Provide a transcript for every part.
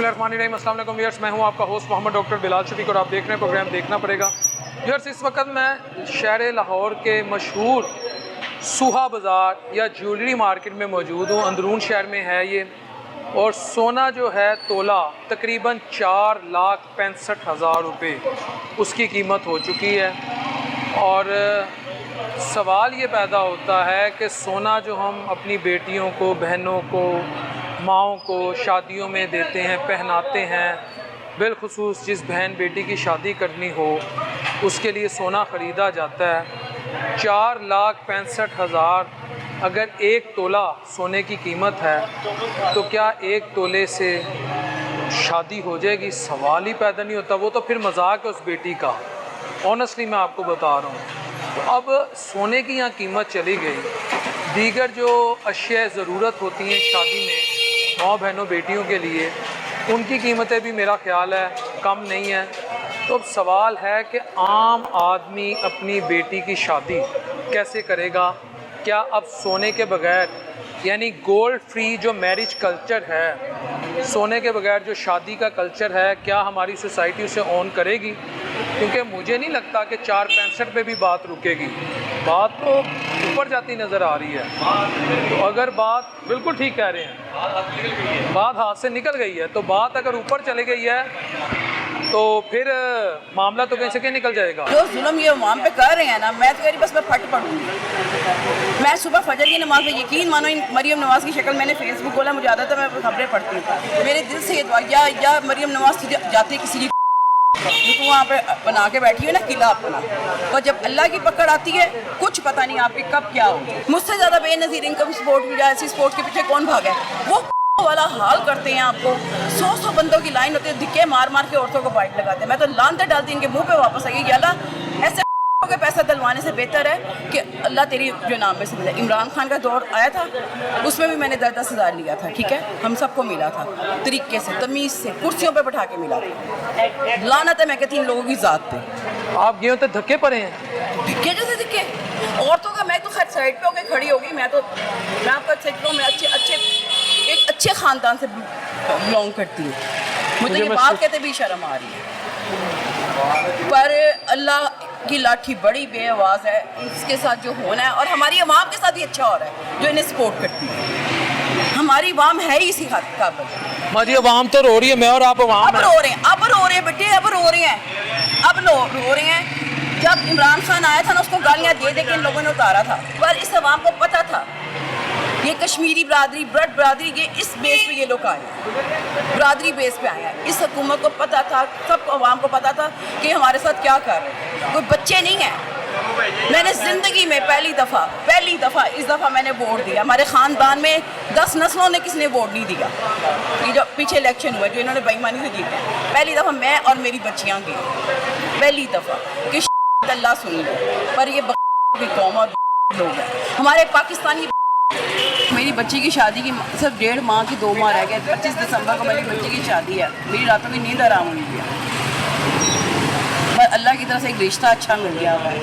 बिस्मिल्लाहिर्रहमानिर्रहीम। अस्सलाम वालेकुम व्यूअर्स, मैं हूं आपका होस्ट मोहम्मद डॉक्टर बिलाल शफीक और आप देख रहे हैं प्रोग्राम देखना पड़ेगा। व्यूअर्स, इस वक्त मैं शहर लाहौर के मशहूर सुहा बाज़ार या ज्वेलरी मार्केट में मौजूद हूं। अंदरून शहर में है ये, और सोना जो है तोला तकरीबन 4,65,000 रुपये उसकी कीमत हो चुकी है। और सवाल ये पैदा होता है कि सोना जो हम अपनी बेटियों को, बहनों को, माँओं को शादियों में देते हैं, पहनाते हैं, बिलखुसूस जिस बहन बेटी की शादी करनी हो उसके लिए सोना ख़रीदा जाता है। 4,65,000 अगर एक तोला सोने की कीमत है तो क्या एक तोले से शादी हो जाएगी? सवाल ही पैदा नहीं होता। वो तो फिर मजाक है उस बेटी का। ऑनेस्टली मैं आपको बता रहा हूँ। तो अब सोने की यहाँ कीमत चली गई, दीगर जो अशिया ज़रूरत होती हैं शादी में माँ बहनों बेटियों के लिए, उनकी कीमतें भी मेरा ख्याल है कम नहीं है। तो अब सवाल है कि आम आदमी अपनी बेटी की शादी कैसे करेगा? क्या अब सोने के बगैर, यानी गोल्ड फ्री जो मैरिज कल्चर है, सोने के बगैर जो शादी का कल्चर है, क्या हमारी सोसाइटी उसे ऑन करेगी? क्योंकि मुझे नहीं लगता कि 4.65 पे भी बात रुकेगी। बात तो ऊपर जाती नज़र आ रही है। तो अगर बात, बिल्कुल ठीक कह रहे हैं, बात हाथ से निकल गई है, तो बात अगर ऊपर चली गई है तो फिर मामला तो कहीं से कहीं निकल जाएगा। जो जुल्म ये अवाम पे कर रहे हैं ना, मैं तो कह रही बस मैं फट पढ़ूँगी। मैं सुबह फजर की नमाज में, यकीन मानो इन मरियम नवाज की शक्ल मैंने फेसबुक खोला, मुझे आदत है मैं खबरें पढ़ती हूँ। मेरे दिल से ये दुआ, या मरियम नवाज जाती किसी की तो वहाँ पे बना के बैठी है ना किला अपना, और जब अल्लाह की पकड़ आती है कुछ पता नहीं आपके कब क्या हो। मुझसे ज़्यादा बेनज़ीर इनकम स्पोर्ट ऐसी स्पोर्ट्स के पीछे कौन भागा है? वो वाला हाल करते हैं आपको। 100 बंदों की लाइन होती है, धिक्के मार मार के औरतों को बाइट लगाते हैं। मैं तो लानते डालती इनके मुंह पे वापस आई, अल्लाह ऐसे के पैसा दिलवाने से बेहतर है कि अल्लाह तेरी जो नाम में से मिले। इमरान खान का दौर आया था, उसमें भी मैंने 10-10 हज़ार लिया था, ठीक है, हम सबको मिला था तरीके से, तमीज़ से, कुर्सियों पे बैठा के मिला था। लानत है मैं कहती इन लोगों की ज़ात पे। आप ये होते धक्के पड़े हैं, धिक्के जैसे धिक्के औरतों का। मैं तो खैर साइड पे होकर खड़ी होगी। मैं आपका सच कहूँ, मैं एक अच्छे ख़ानदान से बिलोंग करती हूँ। मुझे ये बात कहते भी शर्म आ रही है, पर अल्लाह की लाठी बड़ी बेआवाज़ है। इसके साथ जो होना है, और हमारी अवाम के साथ ही अच्छा हो रहा है जो इन्हें सपोर्ट करती है। हमारी अवाम है ही इसी काबिल। हमारी अवाम तो रो रही है, मैं और आप अवाम अब रो रहे हैं, अब रो रहे हैं बेटे, अब रो रहे हैं, अब रो रहे हैं। जब इमरान खान आया था ना, उसको गालियाँ दे दे के इन लोगों ने उतारा था, पर इस अवाम को पता था ये कश्मीरी बरादरी, ब्लड बरादरी, ये इस बेस पे ये लोग आए हैं, बरादरी बेस पे आए हैं। इस हुकूमत को पता था, सब अवाम को पता था कि हमारे साथ क्या कर रहे हैं। कोई बच्चे नहीं हैं। मैंने ज़िंदगी में पहली दफ़ा इस दफ़ा मैंने वोट दिया। हमारे ख़ानदान में 10 नस्लों ने किसी ने वोट नहीं दिया। ये जो पीछे इलेक्शन हुआ, जो इन्होंने बेईमानी से जीते, पहली दफ़ा मैं और मेरी बच्चियाँ गई, पहली दफ़ा कि अल्लाह सुन लो। पर ये कौम और लोग हैं हमारे पाकिस्तानी। मेरी बच्ची की शादी की सिर्फ 1.5 माह की 2 माह रह गए। 25 दिसंबर को मेरी बच्ची की शादी है। मेरी रातों की नींद आराम हुई है, पर अल्लाह की तरफ से एक रिश्ता अच्छा मिल गया हुआ है।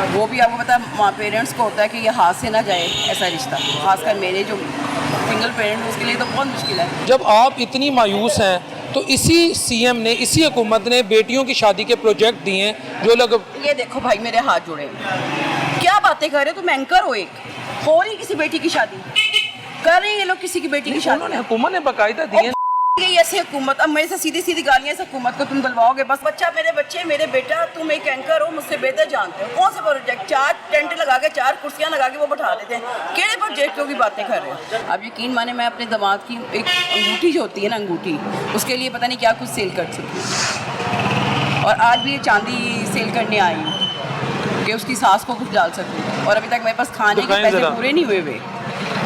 वो भी आपको पता है, माँ पेरेंट्स को होता है कि ये हाथ से ना जाए ऐसा रिश्ता। खासकर मेरे जो सिंगल पेरेंट, उसके लिए तो बहुत मुश्किल है। जब आप इतनी मायूस हैं तो इसी सीएम ने, इसी हुकूमत ने बेटियों की शादी के प्रोजेक्ट दिए हैं जो लोग। ये देखो भाई, मेरे हाथ जुड़े, क्या बातें कर रहे हो तुम? एंकर हो, एक हो रही किसी बेटी की शादी कर रहे हैं ये लोग, किसी की बेटी की शादी हुकूमत ने बाकायदा दिए। ऐसे हुकूमत, अब मेरे से सीधी गालियाँ इस हुकूमत को तुम दिलवाओगे? बस बच्चा, मेरे बच्चे, मेरे बेटा, तुम एक एंकर हो, मुझसे बेहतर जानते हो। कौन से प्रोजेक्ट? 4 टेंट लगा के, 4 कुर्सियाँ लगा के वो बैठा देते हैं। केड़े प्रोजेक्टों की बातें कर रहे हो? अब यकीन माने, मैं अपने दामाद की एक अंगूठी जो होती है ना, अंगूठी, उसके लिए पता नहीं क्या कुछ सेल कर चुकी हूँ। और आज भी ये चांदी सेल करने आई हूँ कि उसकी सास को कुछ डाल सकूँ, और अभी तक मेरे पास खाने के पैसे पूरे नहीं हुए हुए।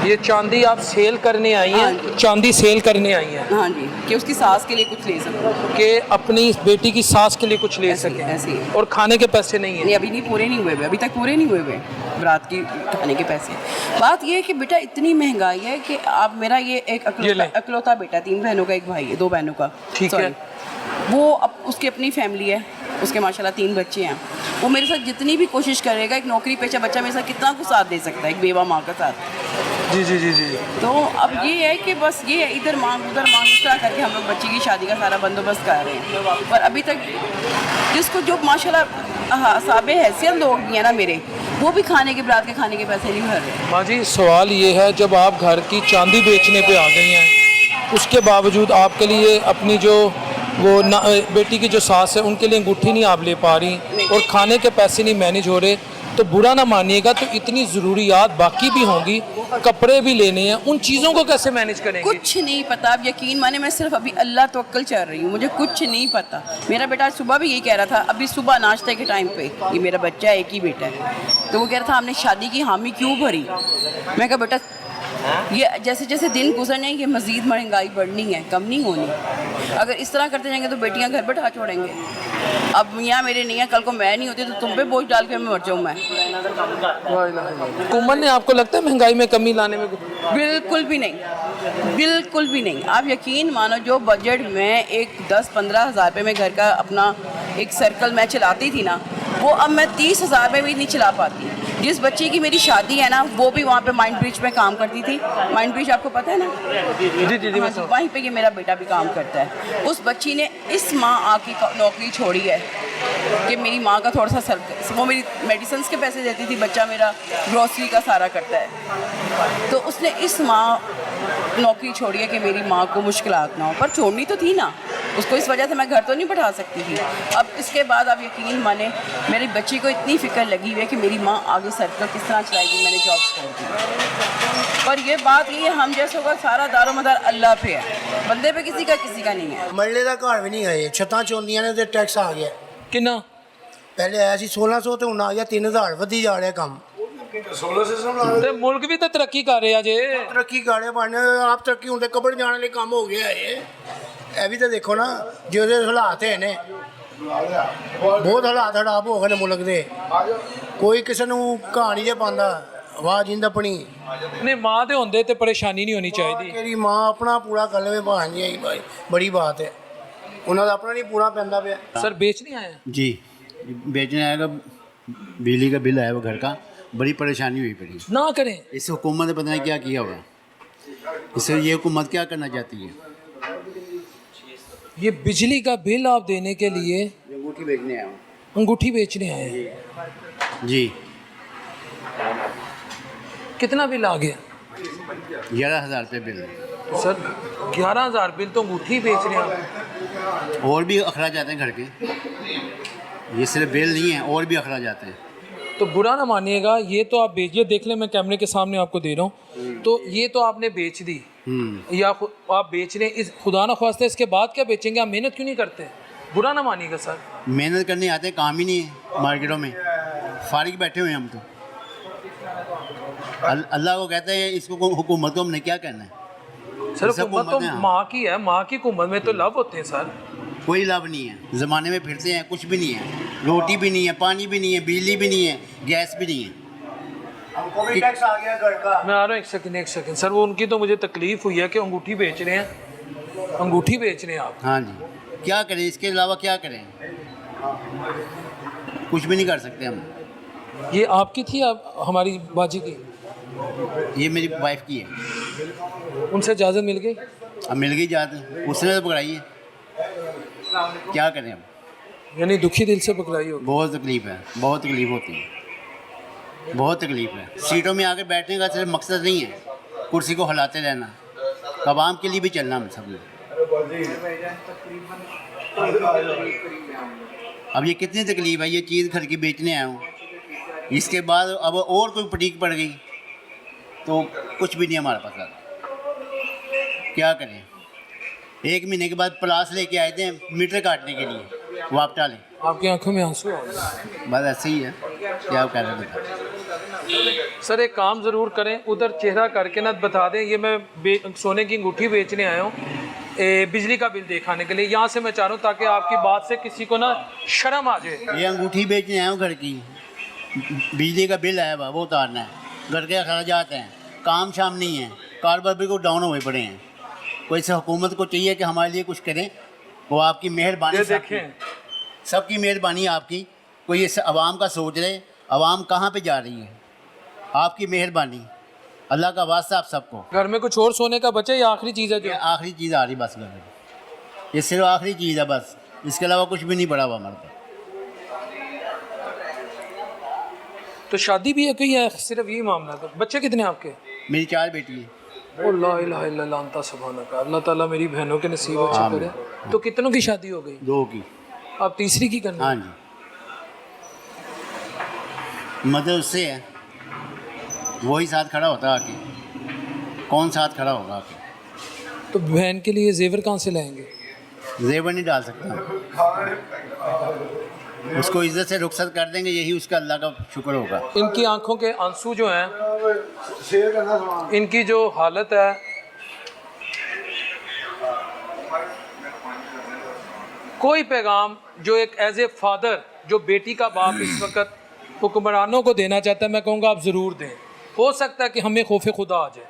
ये चांदी आप सेल करने आई हैं? चांदी सेल करने आई हैं? हाँ जी, कि उसकी सास के लिए कुछ ले सकूँ, कि अपनी बेटी की सास के लिए कुछ ले सकें। ऐसे। और खाने के पैसे नहीं है? नहीं, अभी नहीं, पूरे नहीं हुए हुए, अभी तक पूरे नहीं हुए हुए रात की खाने के पैसे। बात ये है कि बेटा इतनी महंगाई है कि आप, मेरा ये एक अकलौता बेटा, 3 बहनों का, एक भाई है, 2 बहनों का, ठीक है। वो उसकी अपनी फैमिली है, उसके माशाल्लाह 3 बच्चे हैं। वो मेरे साथ जितनी भी कोशिश करेगा, एक नौकरी पेशा बच्चा मेरे साथ कितना कुछ साथ दे सकता है, एक बेवा माँ का साथ। जी जी जी जी। तो अब ये है कि बस ये इधर मांग उधर करके हम लोग बच्ची की शादी का सारा बंदोबस्त कर रहे हैं। पर अभी तक जिसको जो माशाल्लाह साबे हैसियत लोग भी हैं ना मेरे, वो भी खाने के बारात के खाने के पैसे नहीं भर रहे। माँ जी सवाल ये है, जब आप घर की चांदी बेचने पे आ गई हैं, उसके बावजूद आपके लिए अपनी जो वो बेटी की जो सास है उनके लिए अंगूठी नहीं आप ले पा रही और खाने के पैसे नहीं मैनेज हो रहे, तो बुरा ना मानिएगा, तो इतनी ज़रूरियात बाकी भी होंगी, कपड़े भी लेने हैं, उन चीज़ों को कैसे मैनेज करेंगे? कुछ नहीं पता, अब यकीन माने मैं सिर्फ अभी अल्लाह तवक्कल चल रही हूँ, मुझे कुछ नहीं पता। मेरा बेटा आज सुबह भी यही कह रहा था, अभी सुबह नाश्ते के टाइम पे, ये मेरा बच्चा है, एक ही बेटा है, तो वो कह रहा था आपने शादी की हामी क्यों भरी? मैं कहा बेटा ये जैसे जैसे दिन गुजरने ये मज़ीद महंगाई बढ़नी है, कम नहीं होनी। अगर इस तरह करते जाएंगे तो बेटियां घर बैठा छोड़ेंगे। अब मियाँ मेरे नहीं है, कल को मैं नहीं होती तो तुम पे बोझ डाल के मैं मर जाऊँ मैं। हुकूमत ने आपको लगता है महंगाई में कमी लाने में? बिल्कुल भी नहीं, बिल्कुल भी नहीं। आप यकीन मानो जो बजट में एक 10-15 हज़ार रुपये में घर का अपना एक सर्कल मैं चलाती थी ना, वो अब मैं 30,000 में भी नहीं चला पाती। जिस बच्ची की मेरी शादी है ना, वो भी वहाँ पे माइंड ब्रिज में काम करती थी। माइंड ब्रिज आपको पता है ना? जी जी जी। हाँ, वहीं पे ये मेरा बेटा भी काम करता है। उस बच्ची ने इस माँ आके नौकरी छोड़ी है कि मेरी माँ का थोड़ा सा सर्कल, वो मेरी मेडिसिन के पैसे देती थी, बच्चा मेरा ग्रोसरी का सारा करता है, तो उसने इस माँ नौकरी छोड़ी है कि मेरी माँ को मुश्किलात ना हो। पर छोड़नी तो थी ना उसको, इस वजह से मैं घर तो नहीं बैठा सकती थी। अब इसके बाद आप यकीन माने मेरी बच्ची को इतनी फ़िक्र लगी हुई है कि मेरी माँ आगे सर्कल किस तरह चलाएगी, मैंने जॉब छोड़ दी। पर ये बात ये हम जैसों का सारा दारोमदार अल्लाह पे है, बंदे पे किसी का नहीं है। मरले का घर भी नहीं है, छत्तां चौंदियां ने ते टैक्स आ गया। कितना? पहले आया सी 1600 ਤੇ ਹੁਣ ਆ ਗਿਆ 3000 ਵਧੀ ਜਾ ਰਿਹਾ ਕੰਮ। सोलर सिस्टम ला ਤੇ ਮੁਲਕ ਵੀ ਤਾਂ ਤਰੱਕੀ ਕਰ ਰਿਹਾ ਜੇ। ਤਰੱਕੀ ਕਰ ਰਿਹਾ ਬਣ ਆਪ ਤਰੱਕੀ ਹੁੰਦੇ ਕਬੜ ਜਾਣ ਵਾਲੇ ਕੰਮ ਹੋ ਗਿਆ ਇਹ ਵੀ ਤਾਂ ਦੇਖੋ ਨਾ ਜਿਹਦੇ ਹਾਲਾਤ ਹੈ ਨੇ, ਬਹੁਤ ਹਾਲਾਤ ਖਰਾਬ ਹੋ ਗਏ ਨੇ ਮੁਲਕ ਦੇ। ਕੋਈ ਕਿਸੇ ਨੂੰ ਕਹਾਣੀ ਜੇ ਪਾਉਂਦਾ ਆਵਾਜ਼ ਇੰਦਾ ਪਣੀ ਨਹੀਂ, ਮਾਂ ਦੇ ਹੁੰਦੇ ਤੇ ਪਰੇਸ਼ਾਨੀ ਨਹੀਂ ਹੋਣੀ ਚਾਹੀਦੀ। ਤੇਰੀ ਮਾਂ ਆਪਣਾ ਪੂਰਾ ਕਰ ਲਵੇ ਭਾਣ ਜੀ, ਬੜੀ ਬਾਤ ਹੈ। ਉਹਨਾਂ ਦਾ ਆਪਣਾ ਨਹੀਂ ਪੂਰਾ ਪੈਂਦਾ ਪਿਆ। सर बेचने आए हैं? जी बेचने आएगा, बिजली का बिल आया वो घर का, बड़ी परेशानी हुई पड़ी। ना करें। इस हुकूमत ने पता नहीं क्या किया हुआ, इससे ये हुकूमत क्या करना चाहती है? ये बिजली का बिल आप देने के लिए अंगूठी बेचने आया हूँ। अंगूठी बेचने आए हैं? जी। कितना बिल आ गया? 11,000 रुपये बिल। सर 11,000 बिल तो अंगूठी बेच रहे हैं। और भी अखराज जाते हैं घर के, ये सिर्फ बिल नहीं है, और भी अखराज जाते हैं। तो बुरा ना मानिएगा, ये तो आप बेचिए, देख लें, मैं कैमरे के सामने आपको दे रहा हूँ। तो ये तो आपने बेच दी या आप बेच रहे हैं, इस खुदा ना ख्वास्ता इसके बाद क्या बेचेंगे? आप मेहनत क्यों नहीं करते? बुरा ना मानिएगा सर। मेहनत करने आते हैं, काम ही नहीं है मार्केटों में, फारिग बैठे हुए हैं हम तो। अल्लाह को कहते हैं, इसको हुकूमत को हमने क्या कहना है? सर सब हुकूमत तो हुकूमतें हैं। माँ की है, माँ की हुकूमत में तो लाभ होते हैं सर। कोई लाभ नहीं है, ज़माने में फिरते हैं, कुछ भी नहीं है, रोटी भी नहीं है, पानी भी नहीं है, बिजली भी नहीं है, गैस भी नहीं है। हमको भी टैक्स आ गया घर का। मैं आ रहा हूँ, एक सेकंड सर। वो उनकी तो मुझे तकलीफ़ हुई है कि अंगूठी बेच रहे हैं, अंगूठी बेच रहे हैं आप। हाँ जी, क्या करें, इसके अलावा क्या करें? कुछ भी नहीं कर सकते हम। ये आपकी थी, आप हमारी बाजी की? ये मेरी वाइफ की है। उनसे इजाज़त मिल गई? अब मिल गई जाती, उसने तो पकड़ाई है, क्या करें अब? यानी दुखी दिल से पकड़ाई हो? बहुत तकलीफ़ है, बहुत तकलीफ़ होती है, बहुत तकलीफ़ है। सीटों में आके बैठने का सिर्फ मकसद नहीं है कुर्सी को हिलाते रहना, आवाम के लिए भी चलना हम सब लोग। अब ये कितनी तकलीफ़ है, ये चीज़ घर की बेचने आया हूँ, इसके बाद अब और कोई पटीक पड़ गई तो कुछ भी नहीं हमारे पास। क्या करें? 1 महीने के बाद प्लास लेके आए थे मीटर काटने के लिए, वो आप टालें। आपकी आंखों में आंसू आ गए। बस ऐसे ही है, क्या कह रहे हैं? सर एक काम ज़रूर करें, उधर चेहरा करके ना बता दें, ये मैं सोने की अंगूठी बेचने आया हूँ, बिजली का बिल दिखाने के लिए। यहाँ से मैं चाह रहा हूँ ताकि आपकी बात से किसी को ना शर्म आ जाए। ये अंगूठी बेचने आया हूँ घर की, बिजली का बिल आया हुआ वो उतारना है, घर के अखराजात हैं, काम शाम नहीं है, कारोबार भी को डाउन हुए पड़े हैं। कोई से हुकूमत को चाहिए कि हमारे लिए कुछ करें, वो आपकी मेहरबानी। देखें सबकी मेहरबानी आपकी, कोई इस आवाम का सोच रहे, आवाम कहाँ पे जा रही है, आपकी मेहरबानी। अल्लाह का वास्ता आप सबको। घर में कुछ और सोने का बचे या आखिरी चीज़ है ये जो? आखिरी चीज़ आ रही बस घर में, ये सिर्फ आखिरी चीज़ है बस, इसके अलावा कुछ भी नहीं पड़ा हुआ हमारे पास। तो शादी भी है कोई या सिर्फ यही मामला था? बच्चे कितने आपके? मेरी 4 बेटी है। ओ ला इलाहा इल्लल्लाह अंता सुभानक। अल्लाह ताला मेरी बहनों के नसीब अच्छे आमीन। करे। तो कितनों की शादी हो गई? 2 की। अब तीसरी की करनी? हाँ जी, मदद उससे है, वही साथ खड़ा होता है आके, कौन साथ खड़ा होगा आके? तो बहन के लिए जेवर कहाँ से लाएंगे? जेवर नहीं डाल सकता, उसको इज्जत से रुखसत कर देंगे, यही उसका अल्लाह का शुक्र होगा। इनकी आंखों के आंसू जो हैं, शेयर करना सामान इनकी जो हालत है, कोई पैगाम जो एक एज ए फादर, जो बेटी का बाप इस वक्त हुक्मरानों को देना चाहता है, मैं कहूँगा आप ज़रूर दें। हो सकता है कि हमें खौफ खुदा आ जाए।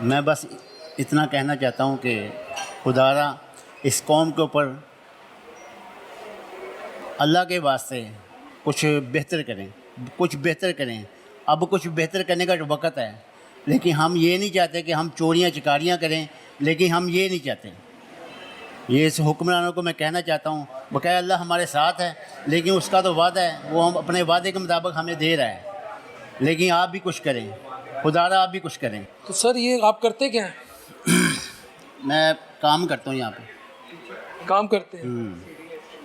मैं बस इतना कहना चाहता हूँ कि खुदारा इस कौम के ऊपर अल्लाह के वास्ते कुछ बेहतर करें, कुछ बेहतर करें। अब कुछ बेहतर करने का वक्त है, लेकिन हम ये नहीं चाहते कि हम चोरियाँ चिकारियाँ करें, लेकिन हम ये नहीं चाहते। ये इस हुक्मरानों को मैं कहना चाहता हूँ, बकाया अल्लाह हमारे साथ है, लेकिन उसका तो वादा है, वो हम अपने वादे के मुताबिक हमें दे रहा है, लेकिन आप भी कुछ करें, खुदारा आप भी कुछ करें। तो सर ये आप करते क्या हैं? मैं काम करता हूँ यहाँ पे, काम करते हैं?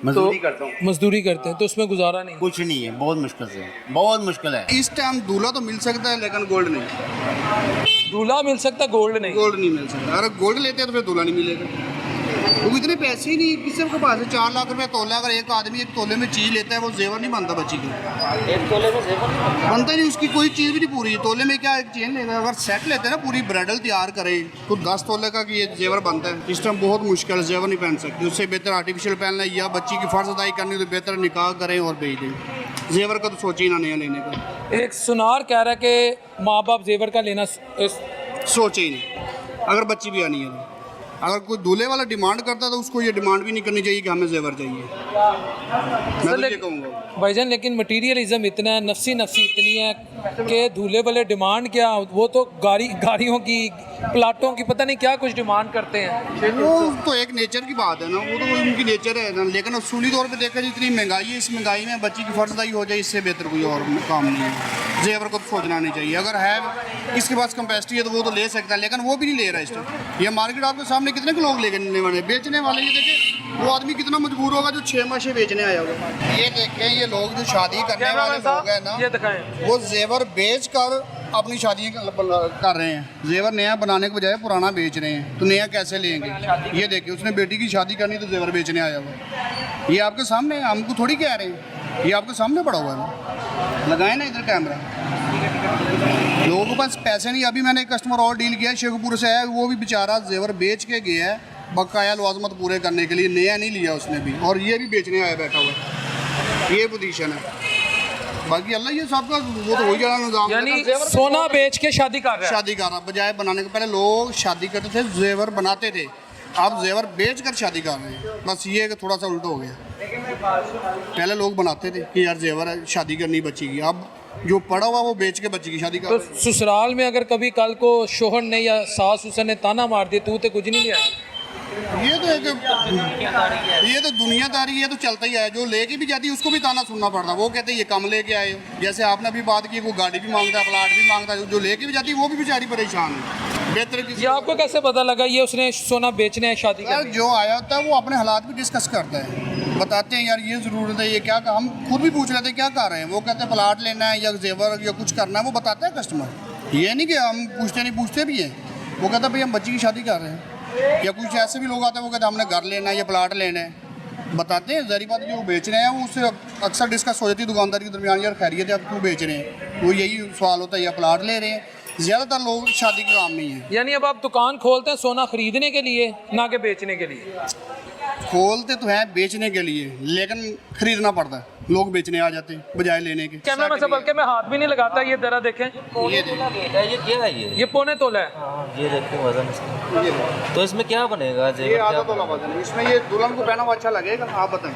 मजदूरी करता हूँ। मजदूरी करते हैं, तो उसमें गुजारा नहीं? कुछ नहीं है, बहुत मुश्किल से, बहुत मुश्किल है। इस टाइम दूल्हा तो मिल सकता है लेकिन गोल्ड नहीं, दूल्हा मिल सकता, गोल्ड नहीं। गोल्ड नहीं मिल सकता। अगर गोल्ड लेते हैं तो फिर दूल्हा नहीं मिलेगा, क्योंकि इतने पैसे ही नहीं किसी के पास है। 4 लाख रुपए तोला, अगर एक आदमी 1 तोले में चीज़ लेता है, वो जेवर नहीं बनता बच्ची की, 1 तोले में जेवर नहीं बनता ही नहीं, उसकी कोई चीज़ भी नहीं पूरी है। तोले में क्या एक चेन लेगा, अगर सेट लेते हैं ना पूरी ब्राइडल तैयार करें तो 10 तोले का कि ये जेवर बनता है। इस टाइम बहुत मुश्किल है, जेवर नहीं पहन सकती। उससे बेहतर आर्टिफिशियल पहनना है, या बच्ची की फ़र्ज अदाई करनी तो बेहतर निकाह करें और भेज दें। जेवर का तो सोचे ही ना नया लेने का, एक सुनार कह रहा है कि माँ बाप जेवर का लेना सोचे ही नहीं। अगर बच्ची भी आनी है तो अगर कोई दूल्हे वाला डिमांड करता है तो उसको ये डिमांड भी नहीं करनी चाहिए कि हमें जेवर चाहिए। मैं तो ये कहूँगा भाईजान, लेकिन मटीरियलिज्म इतना है, नफसी इतनी है कि दूल्हे वाले डिमांड क्या, वो तो गाड़ियों की, प्लाटों की, पता नहीं क्या कुछ डिमांड करते हैं। वो तो एक नेचर की बात है ना, वो तो उनकी नेचर है ना। लेकिन असूली तौर पे देखा जाए, इतनी महंगाई है, इस महंगाई में बच्ची की फर्जदाई हो जाए, इससे बेहतर कोई और काम नहीं है। जेवर को तो सोचना नहीं चाहिए। अगर है इसके पास कैपेसिटी है तो वो तो ले सकता है, लेकिन वो भी नहीं ले रहा इस टाइम। ये मार्केट आपके सामने कितने के लोग लेने वाले, बेचने वाले। ये देखें वो आदमी कितना मजबूर होगा जो 6 माह से बेचने आया होगा। ये देखें, ये लोग जो शादी करने वाले लोग हैं ना, ये दिखाएं, वो जेवर बेच कर अपनी शादी कर रहे हैं। जेवर नया बनाने के बजाय पुराना बेच रहे हैं, तो नया कैसे लेंगे? ये देखिए, उसने बेटी की शादी करनी तो जेवर बेचने आया हुआ। ये आपके सामने, हमको थोड़ी कह रहे हैं, ये आपके सामने पड़ा हुआ है। लगाए ना इधर कैमरा। लोगों के पास पैसे नहीं। अभी मैंने एक कस्टमर और डील किया, शेखपुर से है, वो भी बेचारा जेवर बेच के गया है बकाया लवाजमत पूरे करने के लिए, नया नहीं लिया उसने भी, और ये भी बेचने आया बैठा हुआ है। ये पोजीशन है। बाकी अल्लाह ये सबका वो तो हो जाना निजाम, यानी सोना बेच के शादी कर रहा है। शादी कर रहा, बजाय बनाने के। पहले लोग शादी करते थे, जेवर बनाते थे, अब जेवर बेच कर शादी कर रहे हैं। बस ये कि थोड़ा सा उल्टा हो गया। पहले लोग बनाते थे कि यार जेवर है, शादी करनी बच्ची की, अब जो पड़ा हुआ वो बेच के बच्ची की शादी कर तो रहे हैं। ससुराल में अगर कभी कल को शोहर ने या सास ससुर ने ताना मार दिया, तू तो कुछ नहीं लिया। ये तो दुनियादारी है, तो चलता ही है। जो लेके भी जाती है उसको भी ताना सुनना पड़ता है। वो कहते हैं ये कम लेके आए। जैसे आपने अभी बात की, वो गाड़ी भी मांगता है, प्लाट भी मांगता है। जो लेके भी जाती है वो भी बेचारी परेशान है। बेहतर ये आपको कैसे पता लगा ये उसने सोना बेचने है शादी यार, करनी? जो आया होता है वो अपने हालात भी डिस्कस करता है, बताते हैं यार ये ज़रूरत है, ये क्या। हम खुद भी पूछ लेते हैं क्या कर रहे हैं, वो कहते हैं प्लाट लेना है या जेवर या कुछ करना है, वो बताता है कस्टमर। ये नहीं कि हम पूछते भी हैं। वो कहता है भाई हम बच्ची की शादी कर रहे हैं, या कुछ ऐसे भी लोग आते हैं वो कहते हैं हमने घर लेना है या प्लाट लेना है। बताते हैं जरी बात, जो बेच रहे हैं वो उससे अक्सर डिस्कस हो जाती है दुकानदारी के दरमियान, यार खैरियत है, अब क्यों बेच रहे हैं। वो यही सवाल होता है, या प्लाट ले रहे हैं। ज़्यादातर लोग शादी के काम नहीं है। यानी अब आप दुकान खोलते हैं सोना खरीदने के लिए, ना कि बेचने के लिए? खोलते तो हैं बेचने के लिए, लेकिन खरीदना पड़ता है। लोग बेचने आ जाते हैं बजाय लेने के। कैमरा में से बल्कि मैं हाथ भी नहीं लगाता। ये जरा देखें, ये क्या है ये पौने तोला है। हाँ, ये देखते हैं वजन इसका। तो इसमें क्या बनेगा? ये आधा तोला वजन है। इसमें ये दुल्हन को पहना हुआ अच्छा लगेगा? आप बताएं।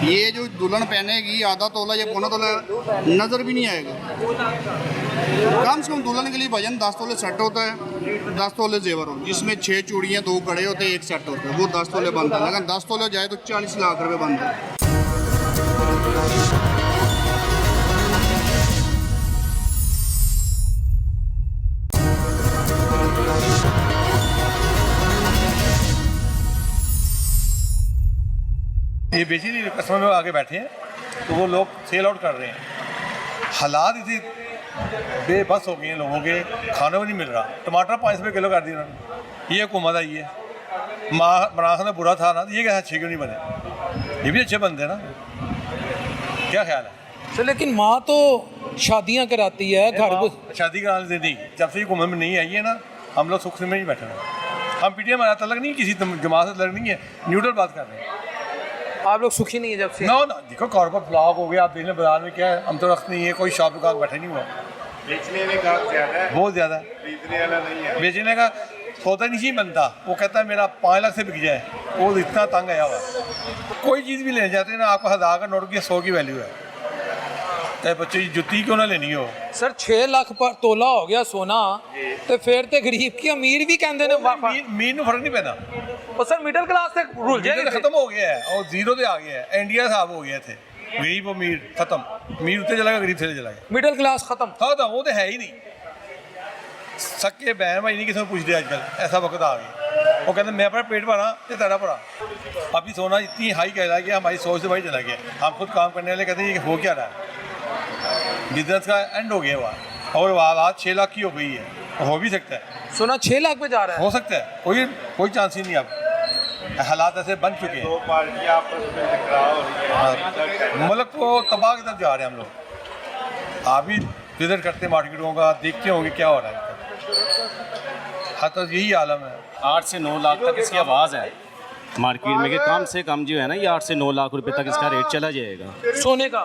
ये जो दुल्हन पहनेगी आधा तोला या पौना तोला नज़र भी नहीं आएगा। कम से कम दुल्हन के लिए वजन 10 तोले सेट होता है, 10 तोले जेवर हो, जिसमें 6 चूड़ियाँ 2 कड़े होते हैं, 1 सेट होता है, वो 10 तोले बनता है। लेकिन 10 तोले जाए तो 40 लाख रुपये बनता है। ये बेसिकली कस्टमर लोग आगे बैठे हैं तो वो लोग सेल आउट कर रहे हैं। हालात इसी बेबस हो गए हैं, लोगों के खाने को नहीं मिल रहा। टमाटर 5 रुपये किलो कर दिया उन्होंने। ये हुकूमत आई है। इमरान खान बुरा था ना, तो ये क्या अच्छे क्यों नहीं बने? ये भी अच्छे बनते हैं ना, क्या ख्याल है? सर लेकिन माँ तो शादियाँ कराती है घर शादी कराने से नहीं, जब से हुकूमत में नहीं आई है ना, हम लोग सुख से में नहीं बैठे हैं। हम पीटीएम हमारा तलक नहीं, किसी जमात से तलक नहीं है, न्यूट्रल बात कर रहे हैं। आप लोग सुखी नहीं है जब से? ना देखो कॉर्पोरेट ब्लॉक हो गया, आप देख लें बाजार में क्या है, हम तो रख नहीं है, कोई शॉप दुकान बैठे नहीं हुआ। बेचने में का ज़्यादा है, बहुत ज़्यादा है, खरीदने वाला नहीं है। बेचने का सौदा नहीं बनता। वो कहता है मेरा 5 लाख से बिक जाए, वो इतना तंग आया हुआ। कोई चीज़ भी लेने जाते हैं ना, आपको 1000 का नोट की 100 की वैल्यू है, चाहे बच्चे की जुत्ती क्यों ना लेनी हो। सर 6 लाख पर तोला हो गया सोना, तो फिर तो गरीब की अमीर भी कहते हैं। मीर में फर्क नहीं पैदा, और सर मिडिल क्लास तक रुल जाए खत्म हो गया है और जीरो पे आ गया है। इंडिया साहब हो गए थे, गरीब अमीर खत्म, अमीर उतने चला गया, गरीब से चला गया, मिडिल क्लास खत्म। खत्म, वो तो है ही नहीं। सक्के बहन भाई नहीं किसी को पूछते आजकल, ऐसा वक्त आ गया। वो कहते मैं अपना पेट भरा तो तेरा भरा। अभी सोना इतनी हाई कहला गया, हमारी सोच से भाई चला गया। हम खुद काम करने वाले कहते हैं ये हो क्या रहा है, बिजनेस का एंड हो गया हुआ। और आज 6 लाख की हो गई है, हो भी सकता है सोना 6 लाख पे जा रहा है, हो सकता है, कोई चांस ही नहीं। अब हालात ऐसे बन चुके हैं, दो पार्टियां आपस में टकराव हो रही है, मुल्क को तबाह की तरफ जा रहे हैं हम लोग। आप भी विजिट करते हैं मार्केटों का, देखते होंगे क्या हो रहा है। हाँ तो यही आलम है। 8 से 9 लाख तक इसकी आवाज़ है मार्केट में कि कम से कम जो है ना, ये 8 से 9 लाख रुपए तक इसका रेट चला जाएगा सोने का।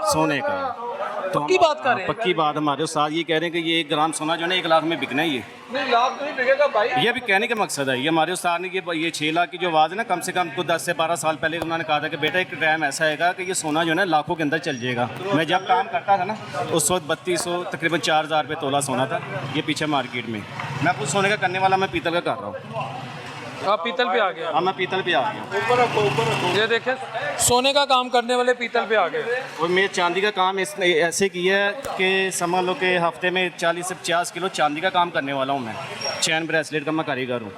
तो पक्की बात कर रहे हैं? पक्की बात। हमारे उस्ताद ये कह रहे हैं कि ये 1 ग्राम सोना जो है ना 1 लाख में बिकना है। ये नहीं लाख तो नहीं बिकेगा भाई। ये भी कहने का मकसद है। ये हमारे उस्ताद ने ये 6 लाख की जो आवाज़ है ना, कम से कम को 10 से 12 साल पहले उन्होंने कहा था कि बेटा एक टाइम ऐसा आएगा कि ये सोना जो है ना लाखों के अंदर चल जाएगा। मैं जब काम करता था ना, उस वक्त 3200 तकरीबन 4000 रुपये तोला सोना था ये पीछे मार्केट में। मैं खुद सोने का करने वाला, मैं पीतल का कर रहा हूँ। आप पीतल पे आ गया? हाँ मैं पीतल पे आ गया। ये देखें, सोने का काम करने वाले पीतल पे आ गए। और मैं चांदी का काम ऐसे किया है कि समझ लो कि हफ्ते में 40 से 50 किलो चांदी का काम करने वाला हूँ मैं। चैन ब्रेसलेट का मैं कारीगर हूँ।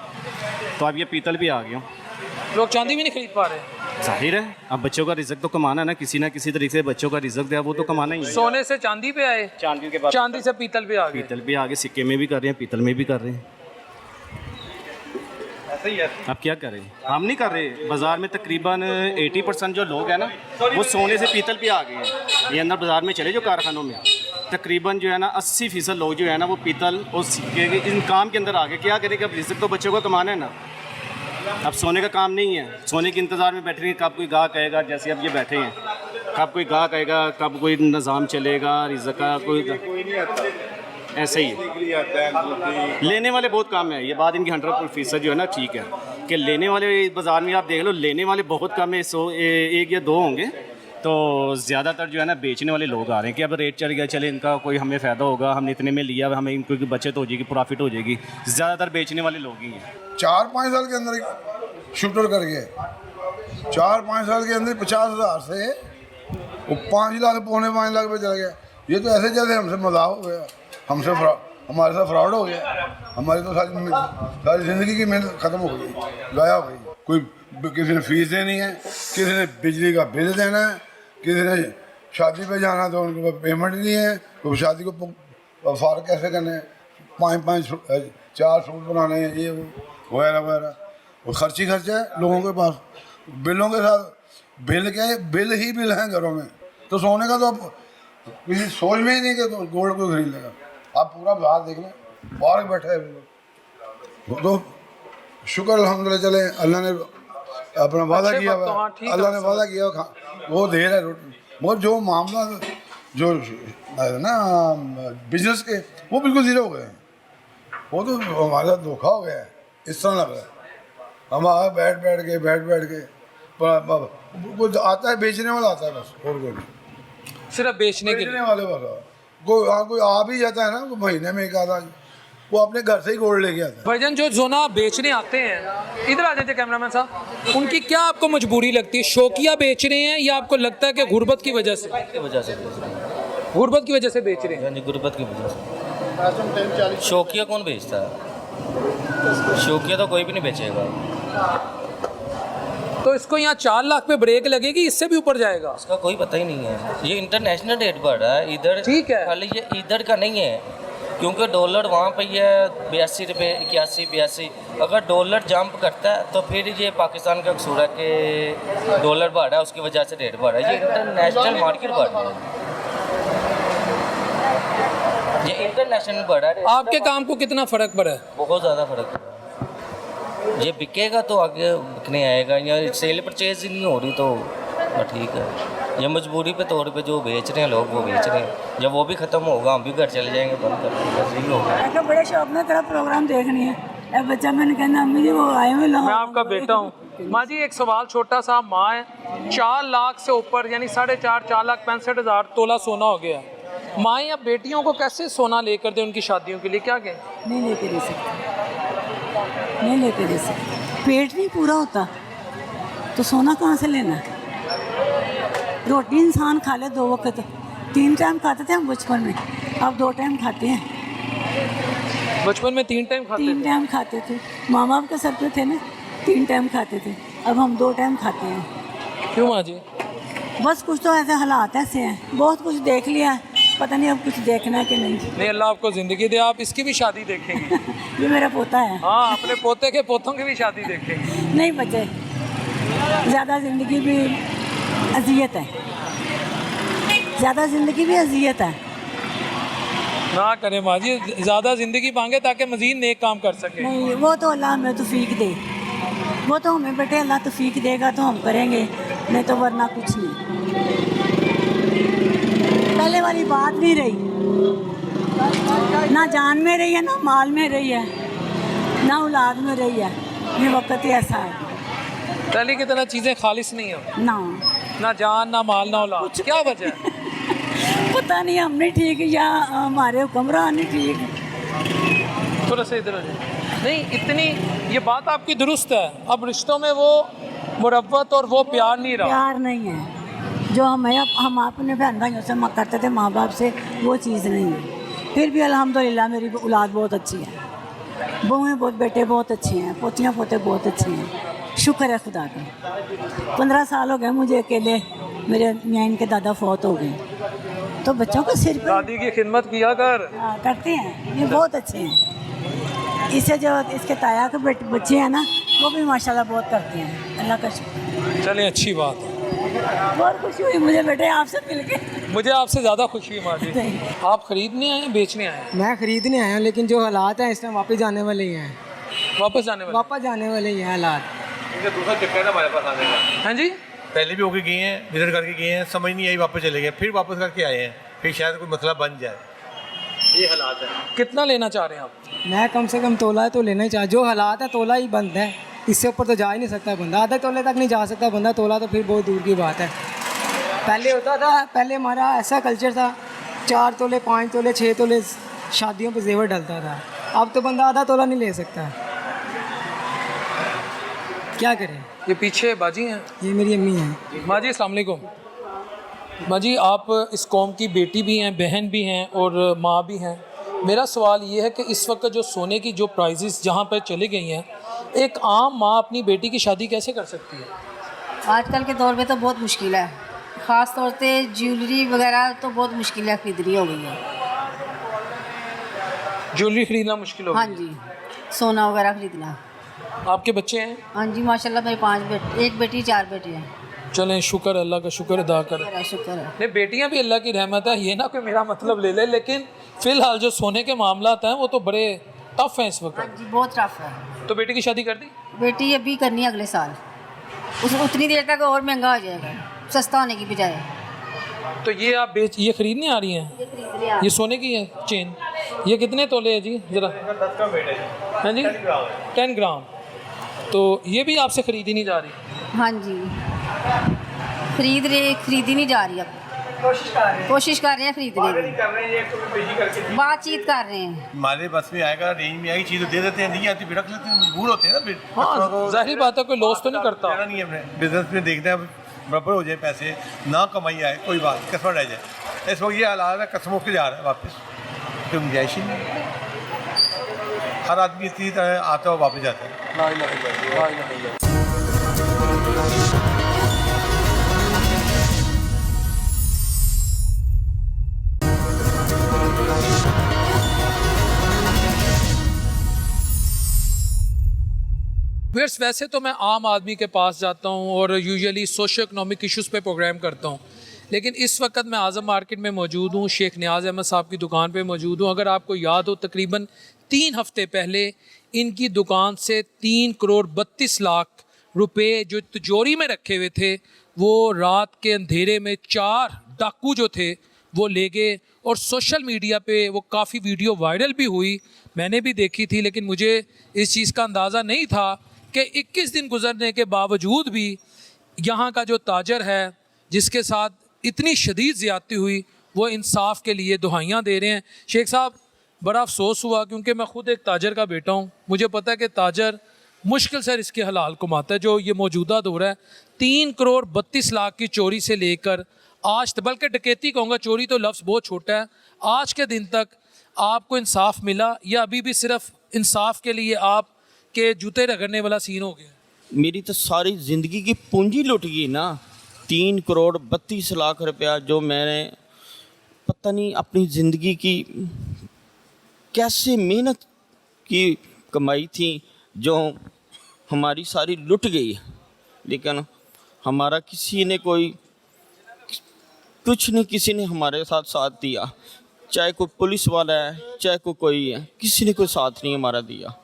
तो अब ये पीतल भी आ गया हूँ। लोग चांदी भी नहीं खरीद पा रहे। जाहिर है, अब बच्चों का रिज़्क तो कमाना है ना किसी तरीके से। बच्चों का रिज़्क दिया वो तो कमाना ही है। सोने से चांदी पे आए, चांदी के बाद चांदी से पीतल पे आ गए। पीतल भी आगे, सिक्के में भी कर रहे हैं, पीतल में भी कर रहे हैं। अब क्या करें, हम नहीं कर रहे। बाज़ार में तकरीबन 80% जो लोग हैं ना, वो सोने से पीतल पे आ गए हैं। ये अंदर बाज़ार में चले जो कारखानों में, तकरीबन जो है ना 80% लोग जो है ना वो पीतल और सिक्के के इन काम के अंदर आ गए। क्या करें कि अब रिज़्क तो बच्चों को कमाना है ना। अब सोने का काम नहीं है, सोने के इंतज़ार में बैठे हैं कब कोई गाहक आएगा। जैसे अब ये बैठे हैं, कब कोई गाहक आएगा, कब कोई निज़ाम चलेगा रिज़्क का, कोई नहीं आता, ऐसे ही है। लेने वाले बहुत कम है। ये बात इनकी 100% जो है ना ठीक है कि लेने वाले बाज़ार में आप देख लो, लेने वाले बहुत कम है। 1 या 2 होंगे। तो ज़्यादातर जो है ना बेचने वाले लोग आ रहे हैं कि अब रेट चढ़ गया, चले इनका कोई हमें फ़ायदा होगा, हमने इतने में लिया, हमें इनको की बचत हो जाएगी, प्रॉफिट हो जाएगी। ज़्यादातर बेचने वाले लोग ही हैं। 4-5 साल के अंदर शूटर कर गए। 4-5 साल के अंदर 50,000 से वो 5 लाख, पौने 5 लाख पे चला गया। ये तो ऐसे जैसे हमसे मजाक हो गया, हमसे हमारे साथ फ्रॉड हो गया। हमारी तो सारी ज़िंदगी की मेहनत ख़त्म हो गई, गाया हो गई। कोई किसी ने फीस देनी है, किसी ने बिजली का बिल देना है, किसी ने शादी पे जाना तो उनके पास पेमेंट नहीं है, तो शादी को फार कैसे करने हैं, 5-4 सूट बनाने हैं, ये वगैरह वगैरह। वो खर्च है लोगों के पास। बिलों के साथ बिल ही बिल हैं घरों में। तो सोने का तो अब किसी सोच में ही नहीं कि तो गोल्ड को खरीद लेगा। आप पूरा बाहर देख लें, बाहर बैठे हैं वो तो शुक्र अल्हम्दुलिल्लाह। चले अल्लाह ने अपना वादा किया हुआ, अल्लाह ने वादा किया वो दे रहा है रोटी। मगर जो मामला जो ना बिजनेस के, वो बिल्कुल ज़ीरो हो गए हैं। वो तो हमारे साथ धोखा हो गया है, इस तरह लग रहा है। हम बैठ के कोई आता है बेचने वाला आता है बस, और कोई नहीं। सिर्फ बेचने के लिए। बेचने वाले बस कोई आ भी जाता है ना, कोई महीने में एक आधा, वो अपने घर से ही गोल्ड लेके आता है। भाईजान जो सोना बेचने आते हैं, इधर आ जाते कैमरामैन साहब, उनकी क्या आपको मजबूरी लगती है? शौकिया बेच रहे हैं या आपको लगता है कि गुर्बत की वजह से? वजह से बेच रहे हैं। गुर्बत की वजह से बेच रहे हैं। हाँ जी, गुर्बत की वजह से। शौकिया कौन बेचता है? शौकिया तो कोई भी नहीं बेचेगा। तो इसको यहाँ 4 लाख पे ब्रेक लगेगी, इससे भी ऊपर जाएगा? इसका कोई पता ही नहीं है। ये इंटरनेशनल रेट बढ़ रहा है इधर, ठीक है। खाली ये इधर का नहीं है, क्योंकि डॉलर वहाँ पे ही है 82 रुपये, 81, 82। अगर डॉलर जंप करता है तो फिर ये पाकिस्तान का कसूर है कि डॉलर बढ़ रहा है, उसकी वजह से रेट बढ़ रहा है। ये इंटरनेशनल मार्केट बढ़ रहा है, ये इंटरनेशनल बढ़ रहा है। आपके काम को कितना फ़र्क पड़ा है? बहुत ज़्यादा फ़र्क पड़ा है। ये बिकेगा तो आगे बिकने आएगा, या सेल परचेज ही नहीं हो रही तो ठीक है। ये मजबूरी पे तौर पे जो बेच रहे हैं लोग वो बेच रहे हैं, जब वो भी ख़त्म होगा हम भी घर चले जाएंगे, बंद कर देंगे, बस यही होगा। मैं बड़े शौक में तेरा प्रोग्राम देखनी है। अब बच्चा मैंने कहना अम्मी जी वो आए हुए मैं आपका बेटा हूँ। माँ जी एक सवाल छोटा सा, माँ है 4 लाख से ऊपर यानी 4.5 4,65,000 तोला सोना हो गया। माँ या बेटियों को कैसे सोना लेकर दे उनकी शादियों के लिए, क्या कहें? नहीं लेके दे सकते, नहीं लेके दे सकते। पेट नहीं पूरा होता तो सोना कहाँ से लेना है? रोटी इंसान खा ले 2 वक्त, 3 टाइम खाते थे हम बचपन में, अब 2 टाइम खाते हैं। बचपन में 3 टाइम खाते 3 टाइम खाते थे, माँ बाप के सर पे थे ना, 3 टाइम खाते थे, अब हम 2 टाइम खाते हैं। क्यों माँ जी? बस कुछ तो ऐसे हालात ऐसे हैं, बहुत कुछ देख लिया है, पता नहीं अब कुछ देखना है कि नहीं। नहीं, अल्लाह आपको ज़िंदगी दे, आप इसकी भी शादी देखेंगे। ये मेरा पोता है। हाँ, अपने पोते के पोतों की भी शादी देखेंगे। नहीं बचे, ज़्यादा ज़िंदगी भी अजियत है, ज़्यादा ज़िंदगी भी अजियत है। ना करें माँ जी, ज़्यादा ज़िंदगी मांगे ताकि मज़ीद नेक काम कर सके। नहीं, वो तो अल्लाह हमें तौफीक दे, वो तो हमें बेटे अल्लाह तौफीक देगा तो हम करेंगे, नहीं तो वरना कुछ नहीं। पहले वाली बात नहीं रही, ना जान में रही है, ना माल में रही है, ना औलाद में रही है। ये वक्त ही ऐसा है। पहले की तरह चीज़ें खालिस नहीं हो, ना जान, ना माल, ना औलाद, क्या वजह है? पता नहीं हमने ठीक या हमारे हुक्मरान ने ठीक। थोड़ा सा इधर हो जाए। नहीं, इतनी ये बात आपकी दुरुस्त है, अब रिश्तों में वो मुरब्बत और वो प्यार नहीं रहा। प्यार नहीं है जो हम अपने बहन भाइयों से करते थे, माँ बाप से, वो चीज़ नहीं है। फिर भी अल्हम्दुलिल्लाह मेरी औलाद बहुत अच्छी है, बहुएँ बहुत, बेटे बहुत अच्छे हैं, पोतियाँ पोते बहुत अच्छे हैं, शुक्र है खुदा का। 15 साल हो गए मुझे अकेले, मेरे मियाँ इनके दादा फौत हो गए, तो बच्चों को सिर पे दादी की खिदमत किया कर। करते हैं, ये बहुत अच्छे हैं। इससे जो इसके ताया के बच्चे हैं ना, वो भी माशाल्लाह बहुत करते हैं, अल्लाह का शुक्र। चलें, अच्छी बात है। बहुत खुशी हुई मुझे बेटे आपसे मिलके। मुझे आपसे ज़्यादा खुशी हुई माँ जी। आप खरीदने आए हैं, बेचने आए हैं? मैं खरीदने आया हूँ, लेकिन जो हालात हैं इस टाइम वापस जाने वाले ही हैं। वापस जाने वाले ही हैं हालात। दूसरा चक्कर है हमारे पास आने का। हाँ जी, पहले भी होके गए हैं, विजिट करके गए हैं, समझ नहीं आई, वापस चले गए, फिर वापस करके आए हैं, फिर शायद कोई मसला बन जाए। ये हालात है। कितना लेना चाह रहे हैं आप? मैं कम से कम तोला तो लेना ही चाह, जो हालात है तोला ही बंद है, इससे ऊपर तो जा ही नहीं सकता बंदा, आधे तोले तक नहीं जा सकता बंदा, तोला तो फिर बहुत दूर की बात है। पहले होता था, पहले हमारा ऐसा कल्चर था, 4 तोले 5 तोले 6 तोले शादियों पे जेवर डलता था, अब तो बंदा आधा तोला नहीं ले सकता। क्या करें? ये पीछे बाजी हैं, ये मेरी अम्मी हैं। माँ जी अस्सलाम वालेकुम। माँ जी आप इस कौम की बेटी भी हैं, बहन भी हैं और माँ भी हैं। मेरा सवाल ये है कि इस वक्त जो सोने की जो प्राइसेस जहाँ पर चली गई हैं, एक आम माँ अपनी बेटी की शादी कैसे कर सकती है? आजकल के दौर में तो बहुत मुश्किल है, ख़ास तौर पे ज्वेलरी वगैरह तो बहुत मुश्किल है, खरीदनी हो गई है। ज्वेलरी खरीदना मुश्किल हो गई? हाँ जी, सोना वगैरह खरीदना। आपके बच्चे हैं? हाँ जी माशाल्लाह, मेरे 5 बेटे, 1 बेटी 4 बेटे हैं। चलें, शुक्र, अल्लाह का शुक्र अदा करें। शुक्र है। नहीं, बेटियां भी अल्लाह की रहमत है, ये ना कोई मेरा मतलब ले ले, लेकिन फ़िलहाल जो सोने के मामला हैं वो तो बड़े टफ हैं इस वक्त। हाँ जी, बहुत टफ है। तो बेटी की शादी कर दी? बेटी अभी करनी है अगले साल, उतनी देर तक और महंगा हो जाएगा, सस्ता होने की बजाय। तो ये आप ये खरीदने आ रही हैं? ये सोने की है चेन, ये कितने तोले है जी ज़रा? 10 का वेट है। हाँ जी, 10 ग्राम। तो ये भी आपसे ख़रीदी नहीं जा रही? हाँ जी। खरीदी नहीं जा रही अब। कोशिश कर रहे हैं खरीदने की, बातचीत कर रहे हैं। हमारे बस में आएगा, रेंज में आएगी चीज़ दे देते हैं, नहीं आती फिर रख लेते हैं, मजबूर होते हैं ना फिर। हाँ, जाहिर बात है कोई लॉस तो नहीं करता। नहीं है, हमने बिजनेस में देखते हैं बराबर हो जाए, पैसे ना कमाई आए कोई बात, कस्टमर रह जाए। इस वक्त ये हालात है, कस्टमर के जा रहा है वापस, तो गुंजाइश ही नहीं। हर आदमी इसी तरह आता है वापस जाता है। व्यूअर्स, वैसे तो मैं आम आदमी के पास जाता हूँ और यूजुअली सोशो इकनॉमिक इश्यूज़ पे प्रोग्राम करता हूँ, लेकिन इस वक्त मैं आज़म मार्केट में मौजूद हूँ, शेख नियाज़ अहमद साहब की दुकान पे मौजूद हूँ। अगर आपको याद हो, तकरीबन 3 हफ़्ते पहले इनकी दुकान से 3 करोड़ 32 लाख रुपए जो तिजोरी में रखे हुए थे, वो रात के अंधेरे में 4 डाकू जो थे वो ले गए। और सोशल मीडिया पे वो काफ़ी वीडियो वायरल भी हुई, मैंने भी देखी थी, लेकिन मुझे इस चीज़ का अंदाज़ा नहीं था कि 21 दिन गुजरने के बावजूद भी यहाँ का जो ताजर है, जिसके साथ इतनी शदीद ज़्यादती हुई, वो इंसाफ के लिए दुहाइयाँ दे रहे हैं। शेख साहब, बड़ा अफसोस हुआ क्योंकि मैं ख़ुद एक ताजर का बेटा हूँ, मुझे पता है कि ताजर मुश्किल से इसके हलाल कमाता है। जो ये मौजूदा दौर है, 3 करोड़ 32 लाख की चोरी से लेकर आज तक, बल्कि डकैती कहूँगा, चोरी तो लफ्ज़ बहुत छोटा है, आज के दिन तक आपको इंसाफ मिला या अभी भी सिर्फ इंसाफ के लिए आप के जूते रगड़ने वाला सीन हो गया? मेरी तो सारी ज़िंदगी की पूंजी लुट गई ना। 3 करोड़ 32 लाख रुपया जो मैंने पता नहीं अपनी ज़िंदगी की कैसे मेहनत की कमाई थी, जो हमारी सारी लुट गई। लेकिन हमारा किसी ने कुछ नहीं, किसी ने हमारे साथ दिया, चाहे कोई पुलिस वाला है, चाहे कोई है, किसी ने कोई साथ नहीं हमारा दिया।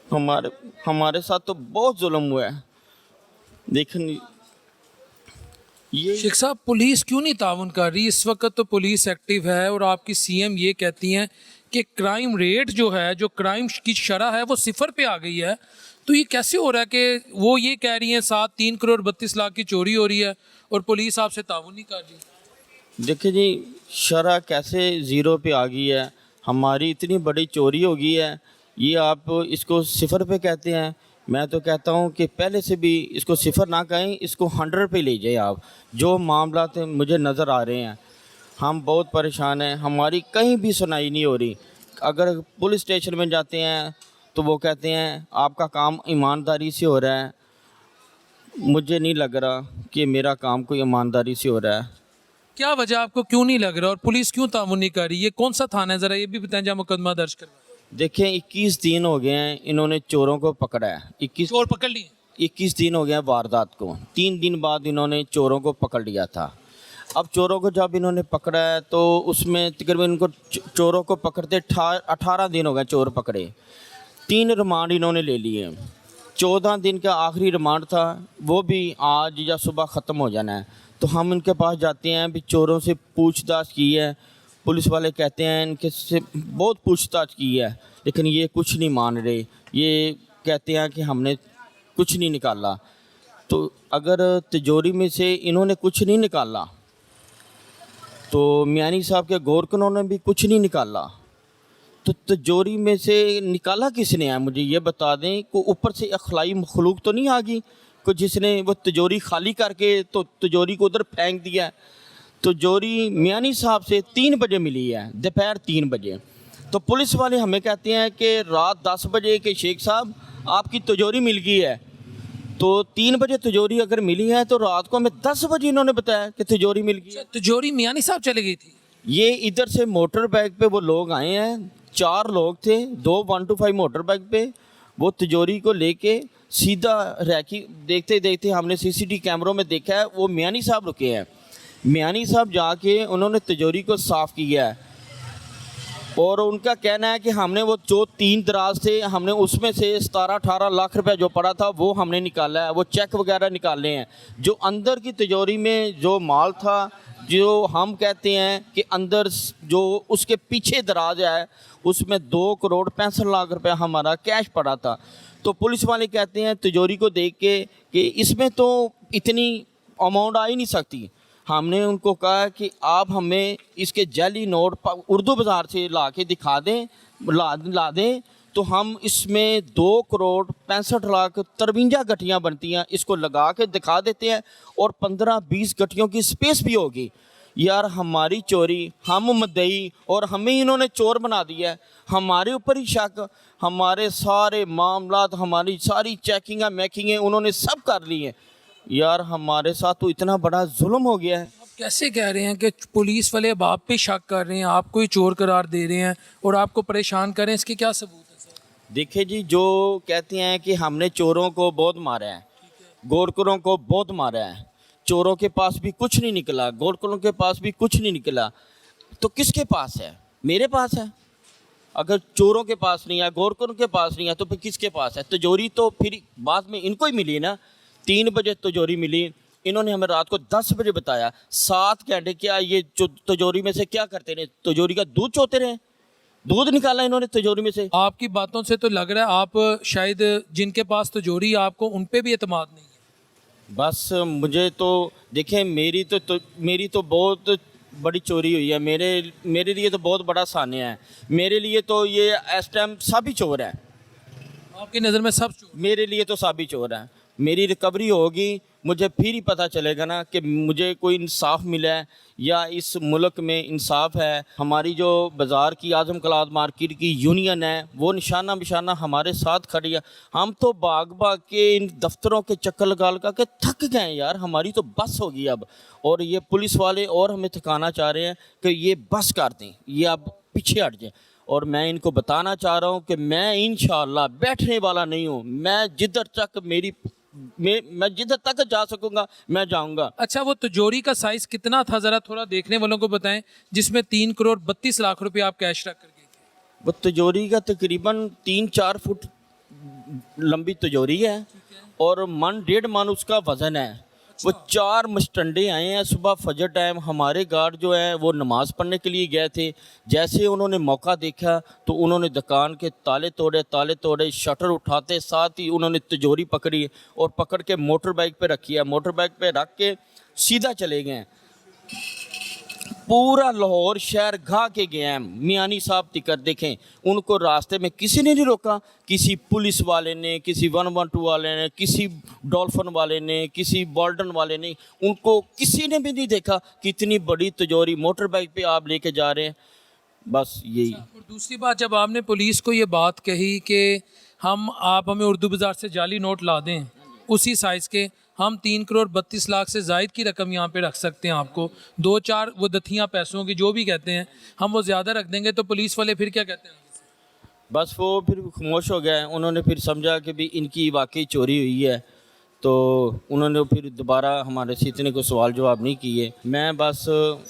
हमारे साथ तो बहुत जुल्म हुआ है। देखिए ये शेख साहब, पुलिस क्यों नहीं ताउन कर रही? इस वक्त तो पुलिस एक्टिव है और आपकी सीएम ये कहती हैं कि क्राइम रेट जो है, जो क्राइम की शरह है, वो 0 पे आ गई है। तो ये कैसे हो रहा है कि वो ये कह रही हैं 3 करोड़ 32 लाख की चोरी हो रही है और पुलिस आपसे ताउन नहीं कर रही? देखिए जी, शरह कैसे 0 पे आ गई है? हमारी इतनी बड़ी चोरी हो गई है, ये आप इसको 0 पे कहते हैं। मैं तो कहता हूँ कि पहले से भी इसको 0 ना कहें, इसको 100 पे ले जाए आप। जो मामला मुझे नज़र आ रहे हैं, हम बहुत परेशान हैं, हमारी कहीं भी सुनाई नहीं हो रही। अगर पुलिस स्टेशन में जाते हैं तो वो कहते हैं आपका काम ईमानदारी से हो रहा है। मुझे नहीं लग रहा कि मेरा काम कोई ईमानदारी से हो रहा है। क्या वजह, आपको क्यों नहीं लग रहा और पुलिस क्यों ताउन नहीं कर रही? ये कौन सा थाना है, ज़रा ये भी बताएं जहाँ मुकदमा दर्ज करवाया? देखें, 21 दिन हो गए हैं इन्होंने चोरों को पकड़ा है। 21 चोर पकड़ लिए? 21 दिन हो गए हैं वारदात को। 3 दिन बाद इन्होंने चोरों को पकड़ लिया था। अब चोरों को जब इन्होंने पकड़ा है तो उसमें तकरीबन इनको चोरों को पकड़ते 18 दिन हो गए चोर पकड़े। 3 रिमांड इन्होंने ले लिए। 14 दिन का आखिरी रिमांड था, वो भी आज या सुबह ख़त्म हो जाना है। तो हम इनके पास जाते हैं, भी चोरों से पूछताछ की है। पुलिस वाले कहते हैं इनके से बहुत पूछताछ की है, लेकिन ये कुछ नहीं मान रहे। ये कहते हैं कि हमने कुछ नहीं निकाला। तो अगर तिजोरी में से इन्होंने कुछ नहीं निकाला तो मियानी साहब के गोरकनों ने भी कुछ नहीं निकाला, तो तिजोरी में से निकाला किसने है? मुझे ये बता दें। को ऊपर से अखलाई मखलूक तो नहीं आ गई को जिसने वो तिजोरी खाली करके तो तिजोरी को उधर फेंक दिया? तिजोरी मियानी साहब से 3 बजे मिली है, दोपहर 3 बजे। तो पुलिस वाले हमें कहते हैं कि रात 10 बजे के शेख साहब आपकी तिजोरी मिल गई है। तो 3 बजे तिजोरी अगर मिली है तो रात को हमें 10 बजे इन्होंने बताया कि तिजोरी मिल गई है। तिजोरी मियानी साहब चले गई थी? ये इधर से मोटर बाइक पे वो लोग आए हैं, 4 लोग थे, 2 125 मोटर बाइक पे। वो तिजोरी को लेके सीधा रैकी देखते देखते हमने सीसीटीवी कैमरों में देखा है, वो मियानी साहब रुके हैं। मियानी साहब जाके उन्होंने तिजोरी को साफ़ किया है और उनका कहना है कि हमने वो जो 3 दराज थे हमने उसमें से 17-18 लाख रुपए जो पड़ा था वो हमने निकाला है, वो चेक वगैरह निकाले हैं। जो अंदर की तिजोरी में जो माल था, जो हम कहते हैं कि अंदर जो उसके पीछे दराज है उसमें 2 करोड़ 65 लाख रुपए हमारा कैश पड़ा था। तो पुलिस वाले कहते हैं तिजोरी को देख के कि इसमें तो इतनी अमाउंट आ ही नहीं सकती। हमने उनको कहा कि आप हमें इसके जाली नोट उर्दू बाज़ार से ला के दिखा दें, ला दें, तो हम इसमें 2,65,00,000 53 गठियाँ बनती हैं, इसको लगा के दिखा देते हैं और 15-20 गठियों की स्पेस भी होगी। यार हमारी चोरी, हम मुद्दई और हमें इन्होंने चोर बना दिया है, हमारे ऊपर ही शक, हमारे सारे मामलात, हमारी सारी चेकिंगें मैकिंगें उन्होंने सब कर ली हैं। यार हमारे साथ तो इतना बड़ा जुल्म हो गया है। आप कैसे कह रहे हैं कि पुलिस वाले अब आप पे शक कर रहे हैं, आपको ही चोर करार दे रहे हैं और आपको परेशान कर रहे हैं, इसके क्या सबूत है सर? देखिए जी, जो कहते हैं कि हमने चोरों को बहुत मारा है, गोरखोरों को बहुत मारा है, चोरों के पास भी कुछ नहीं निकला, गोरखोरों के पास भी कुछ नहीं निकला, तो किसके पास है? मेरे पास है। अगर चोरों के पास नहीं है, गोरखोरों के पास नहीं है, तो फिर किसके पास है? तिजोरी तो फिर बाद में इनको ही मिली ना। 3 बजे तिजोरी मिली, इन्होंने हमें रात को 10 बजे बताया। 7 घंटे क्या ये तिजोरी में से क्या करते रहे? तिजोरी का दूध चोते रहे, दूध निकाला इन्होंने तिजोरी में से। आपकी बातों से तो लग रहा है आप शायद जिनके पास तिजोरी आपको उन पे भी एतमाद नहीं है। बस मुझे तो देखें, मेरी तो बहुत बड़ी चोरी हुई है। मेरे लिए तो बहुत बड़ा सान्या है। मेरे लिए तो ये इस टाइम सब ही चोर है। आपकी नज़र में सब चोर? मेरे लिए तो सब ही चोर है। मेरी रिकवरी होगी, मुझे फिर ही पता चलेगा ना कि मुझे कोई इंसाफ मिला है या इस मुल्क में इंसाफ है। हमारी जो बाज़ार की आज़म कलाद मार्केट की यूनियन है, वो निशाना बिशाना हमारे साथ खड़ी है। हम तो भाग भाग के इन दफ्तरों के चक्कर लगा लगा के थक गए यार, हमारी तो बस होगी अब। और ये पुलिस वाले और हमें थकाना चाह रहे हैं कि ये बस कर दें, ये अब पीछे हट जाए। और मैं इनको बताना चाह रहा हूँ कि मैं इंशाअल्लाह बैठने वाला नहीं हूँ। मैं जिधर तक मैं जिधर तक जा सकूंगा मैं जाऊंगा। अच्छा, वो तिजोरी का साइज कितना था ज़रा थोड़ा देखने वालों को बताएं, जिसमें 3,32,00,000 रुपए आप कैश रख कर गए थे? वो तिजोरी का तकरीबन 3-4 फुट लंबी तिजोरी है और 1.5 मन उसका वज़न है। वो 4 मस्टंडे आए हैं सुबह फजर टाइम। हमारे गार्ड जो हैं वो नमाज़ पढ़ने के लिए गए थे। जैसे उन्होंने मौका देखा तो उन्होंने दुकान के ताले तोड़े, शटर उठाते साथ ही उन्होंने तिजोरी पकड़ी और पकड़ के मोटर बाइक पे रखी है। मोटर बाइक पे रख के सीधा चले गए। पूरा लाहौर शहर घा के गए हैं मियानी साहब तिकर। देखें, उनको रास्ते में किसी ने नहीं रोका, किसी पुलिस वाले ने, किसी 112 वाले ने, किसी डॉल्फिन वाले ने, किसी बॉल्डन वाले ने, उनको किसी ने भी नहीं देखा कि इतनी बड़ी तिजोरी मोटर बाइक पे आप लेके जा रहे हैं। बस यही। और दूसरी बात, जब आपने पुलिस को ये बात कही कि आप हमें उर्दू बाज़ार से जाली नोट ला दें उसी साइज़ के, हम 3,32,00,000 से ज़ायद की रकम यहाँ पे रख सकते हैं, आपको 2-4 वो दथियाँ पैसों की जो भी कहते हैं हम वो ज़्यादा रख देंगे, तो पुलिस वाले फिर क्या कहते हैं? बस वो फिर खामोश हो गए। उन्होंने फिर समझा कि भी इनकी वाकई चोरी हुई है, तो उन्होंने फिर दोबारा हमारे से इतने को सवाल जवाब नहीं किए। मैं बस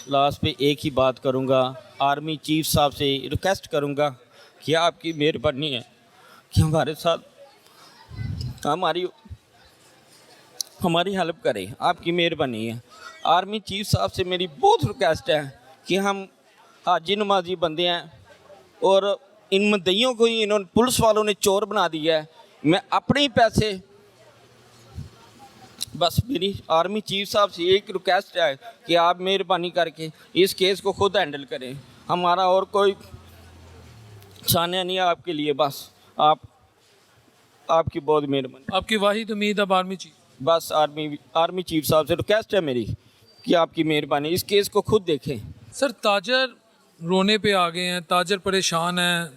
लास्ट पे एक ही बात करूँगा, आर्मी चीफ साहब से रिक्वेस्ट करूँगा कि आपकी मेहरबानी है कि हमारे साथ हमारी हेल्प करें, आपकी मेहरबानी है। आर्मी चीफ साहब से मेरी बहुत रिक्वेस्ट है कि हम हाजी नमाजी बंदे हैं और इन मुद्दइयों को ही इन्होंने पुलिस वालों ने चोर बना दिया है। मैं अपने ही पैसे, बस मेरी आर्मी चीफ साहब से एक रिक्वेस्ट है कि आप मेहरबानी करके इस केस को खुद हैंडल करें। हमारा और कोई सान्या नहीं है आपके लिए, बस आपकी बहुत मेहरबानी। आपकी वाहिद उम्मीद अब आर्मी चीफ? बस आर्मी चीफ साहब से रिक्वेस्ट है मेरी कि आपकी मेहरबानी इस केस को खुद देखें। सर, ताजर रोने पे आ गए हैं, ताजर परेशान हैं।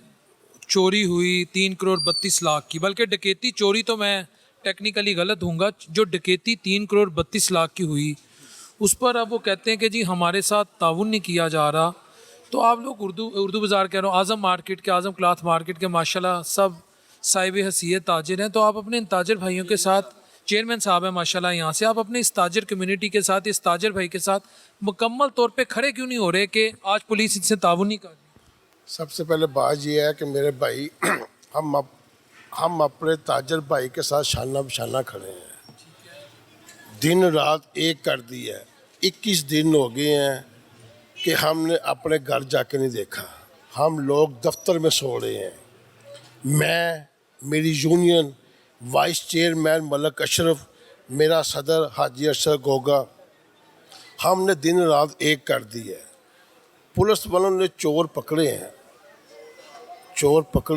चोरी हुई 3,32,00,000 की, बल्कि डकैती, चोरी तो मैं टेक्निकली गलत हूँगा, जो डकैती 3,32,00,000 की हुई उस पर अब वो कहते हैं कि जी हमारे साथ ताउन नहीं किया जा रहा। तो आप लोग उर्दू बाज़ार कह रहा हूँ, आज़म मार्केट के, आज़म क्लॉथ मार्केट के माशाल्लाह सब साहिब हैसियत ताजिर हैं, तो आप अपने इन ताजिर भाइयों के साथ, चेयरमैन साहब हैं माशाल्लाह यहाँ से, आप अपने इस ताजिर कम्युनिटी के साथ, इस ताजिर भाई के साथ मुकम्मल तौर पे खड़े क्यों नहीं हो रहे कि आज पुलिस इनसे ताउन नहीं कर रही? सबसे पहले बात यह है कि मेरे भाई हम अपने ताजर भाई के साथ शाना बशाना खड़े हैं। दिन रात एक कर दी है। 21 दिन हो गए हैं कि हमने अपने घर जाके नहीं देखा। हम लोग दफ्तर में सो रहे हैं। मैं, मेरी union, vice chairman Malik Ashraf, मेरा सदर हाजी अरशद गोगा, हमने दिन रात एक कर दी है। पुलिस वालों ने चोर पकड़े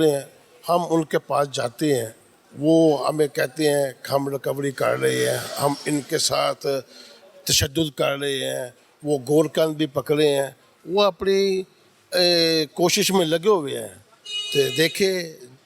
हैं, हम उनके पास जाते हैं, वो हमें कहते हैं कि हम रिकवरी कर रहे हैं, हम इनके साथ तशद्दुद कर रहे हैं। वो गोरकंद भी पकड़े हैं, वो अपनी कोशिश में लगे हुए हैं। तो देखे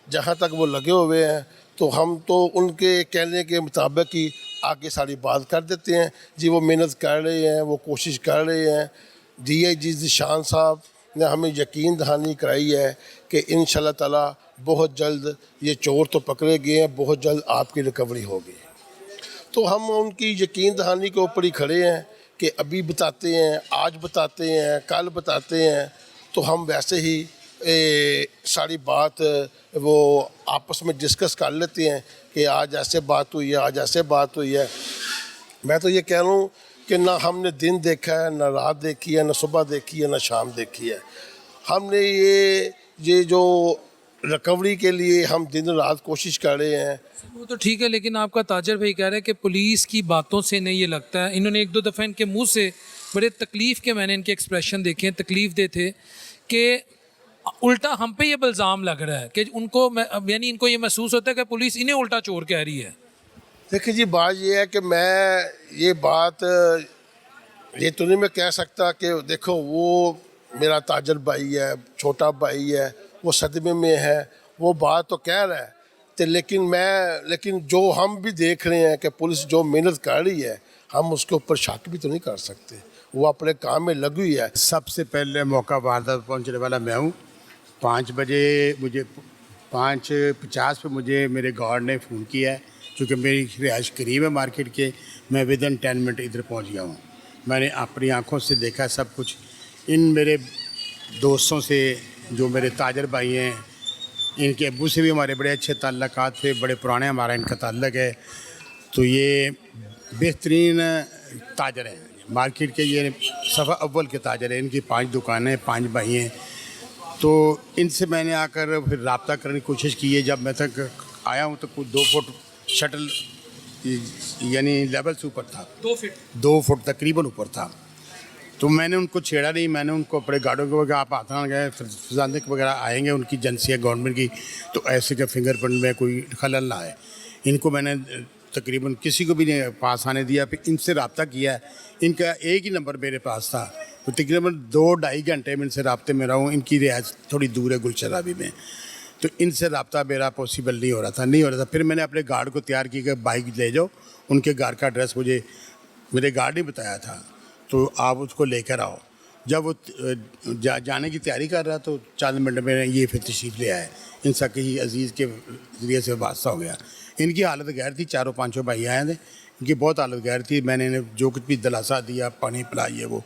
जहाँ तक वो लगे हुए हैं तो हम तो उनके कहने के मुताबिक ही आगे सारी बात कर देते हैं। जी वो मेहनत कर रहे हैं, वो कोशिश कर रहे हैं। DIG ज़ीशान साहब ने हमें यकीन दहानी कराई है कि इंशाल्लाह ताला बहुत जल्द ये चोर तो पकड़े गए हैं, बहुत जल्द आपकी रिकवरी होगी। तो हम उनकी यकीन दहानी के ऊपर ही खड़े हैं कि अभी बताते हैं, आज बताते हैं, कल बताते हैं। तो हम वैसे ही सारी बात वो आपस में डिस्कस कर लेते हैं कि आज ऐसे बात हुई है, आज ऐसे बात हुई है। मैं तो ये कह रहा हूँ कि ना हमने दिन देखा है, ना रात देखी है, ना सुबह देखी है, ना शाम देखी है। हमने ये जो रिकवरी के लिए हम दिन रात कोशिश कर रहे हैं। वो तो ठीक है, लेकिन आपका ताजर भाई कह रहे हैं कि पुलिस की बातों से नहीं ये लगता है। इन्होंने एक दो दफ़ा इनके मुंह से बड़े तकलीफ़ के मैंने इनके एक्सप्रेशन देखे हैं, तकलीफ़ दे थे कि उल्टा हम पे ये इल्ज़ाम लग रहा है कि उनको यानी इनको ये महसूस होता है कि पुलिस इन्हें उल्टा चोर कह रही है। देखिए जी, बात ये है कि मैं ये बात ये तो नहीं मैं कह सकता कि देखो वो मेरा ताजर भाई है, छोटा भाई है, वो सदमे में है, वो बात तो कह रहा है। तो लेकिन जो हम भी देख रहे हैं कि पुलिस जो मेहनत कर रही है, हम उसके ऊपर शक भी तो नहीं कर सकते। वो अपने काम में लगी हुई है। सबसे पहले मौका वारदात पहुंचने वाला मैं हूं। 5 बजे मुझे 5:50 पे मुझे मेरे गार्ड ने फ़ोन किया है, क्योंकि मेरी रिहाइश करीब है मार्केट के। मैं विदिन 10 मिनट इधर पहुंच गया हूं। मैंने अपनी आंखों से देखा सब कुछ। इन मेरे दोस्तों से जो मेरे ताजर भाई हैं, इनके अब्बू से भी हमारे बड़े अच्छे ताल्लुकात थे, बड़े पुराने हमारा इनका ताल्लुक है। तो ये बेहतरीन ताजर हैं मार्केट के, ये सफ़ा अव्वल के ताजर हैं। इनकी 5 दुकानें, 5 भाई हैं। तो इनसे मैंने आकर फिर रब्ता करने की कोशिश की है। जब मैं तक आया हूँ तो कुछ 2 फुट शटल यानी लेवल से ऊपर था, 2 फुट तकरीबन ऊपर था। तो मैंने उनको छेड़ा नहीं, मैंने उनको अपने गार्डों के वगैरह आप आसान गए फिजानदे वगैरह आएंगे, उनकी एजेंसी है गवर्नमेंट की, तो ऐसे के फिंगरप्रिंट में कोई खलल ना आए। इनको मैंने तकरीबन किसी को भी नहीं पास आने दिया। फिर इनसे रब्ता किया है। इनका एक ही नंबर मेरे पास था। तो तकरीबन 2-2.5 घंटे में इनसे रब्ते में रहा हूँ। इनकी रिहाइश थोड़ी दूर है गुलशराबी में, तो इनसे रब्ता मेरा पॉसिबल नहीं हो रहा था। फिर मैंने अपने गार्ड को तैयार किया कि बाइक ले जाओ, उनके घर का एड्रेस मुझे मेरे गार्ड ने बताया था, तो आप उसको लेकर आओ। जब वो जाने की तैयारी कर रहा तो 4 मिनट में ये फिर तशरीफ़ ले आए। इन सकी अजीज़ के ज़रिए से वास्ता हो गया। इनकी हालत गैर थी, 4-5 भाई आए थे, इनकी बहुत हालत गैर थी। मैंने इन्हें जो कुछ भी दिलासा दिया, पानी पिलाइए, वो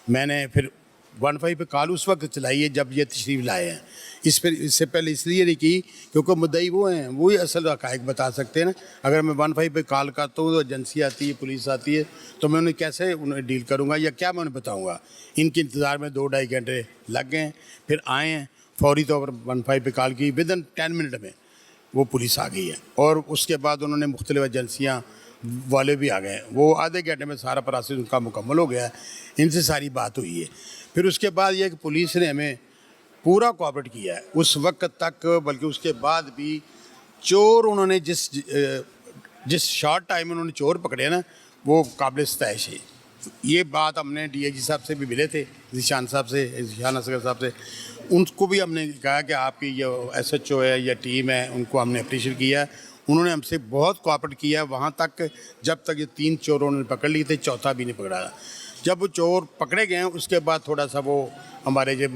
मैंने फिर 15 पे कॉल उस वक्त चलाई है जब ये तशरीफ़ लाए हैं। इससे पहले इसलिए नहीं की क्योंकि मुद्दई वो हैं, वो ही असल हक़ाइक़ बता सकते हैं ना। अगर मैं 15 पे कॉल करता हूँ तो एजेंसी आती है, पुलिस आती है, तो मैं उन्हें कैसे उन्हें डील करूँगा या क्या मैं उन्हें बताऊँगा। इनके इंतज़ार में 2-2.5 घंटे लग गए। फिर आए हैं, फौरी तौर पर 15 पे कॉल की, विदिन 10 मिनट में वो पुलिस आ गई है। और उसके बाद उन्होंने मुख्तलिफ एजेंसियाँ वाले भी आ गए। वो आधे घंटे में सारा प्रोसेस उनका मुकम्मल हो गया है। इनसे सारी बात हुई है। फिर उसके बाद ये कि पुलिस ने हमें पूरा कोऑपरेट किया है उस वक्त तक, बल्कि उसके बाद भी। चोर उन्होंने जिस शॉर्ट टाइम में उन्होंने चोर पकड़े ना, वो काबिल सताइश है। ये बात हमने DIG साहब से भी मिले थे, ज़ीशान साहब से, ज़ीशान असगर साहब से। उनको भी हमने कहा कि आपकी जो SHO है या टीम है, उनको हमने अप्रिशिएट किया है। उन्होंने हमसे बहुत कोऑपरेट किया है वहाँ तक जब तक ये 3 चोरों ने पकड़ लिए थे, चौथा भी नहीं पकड़ा। जब वो चोर पकड़े गए उसके बाद थोड़ा सा वो हमारे जो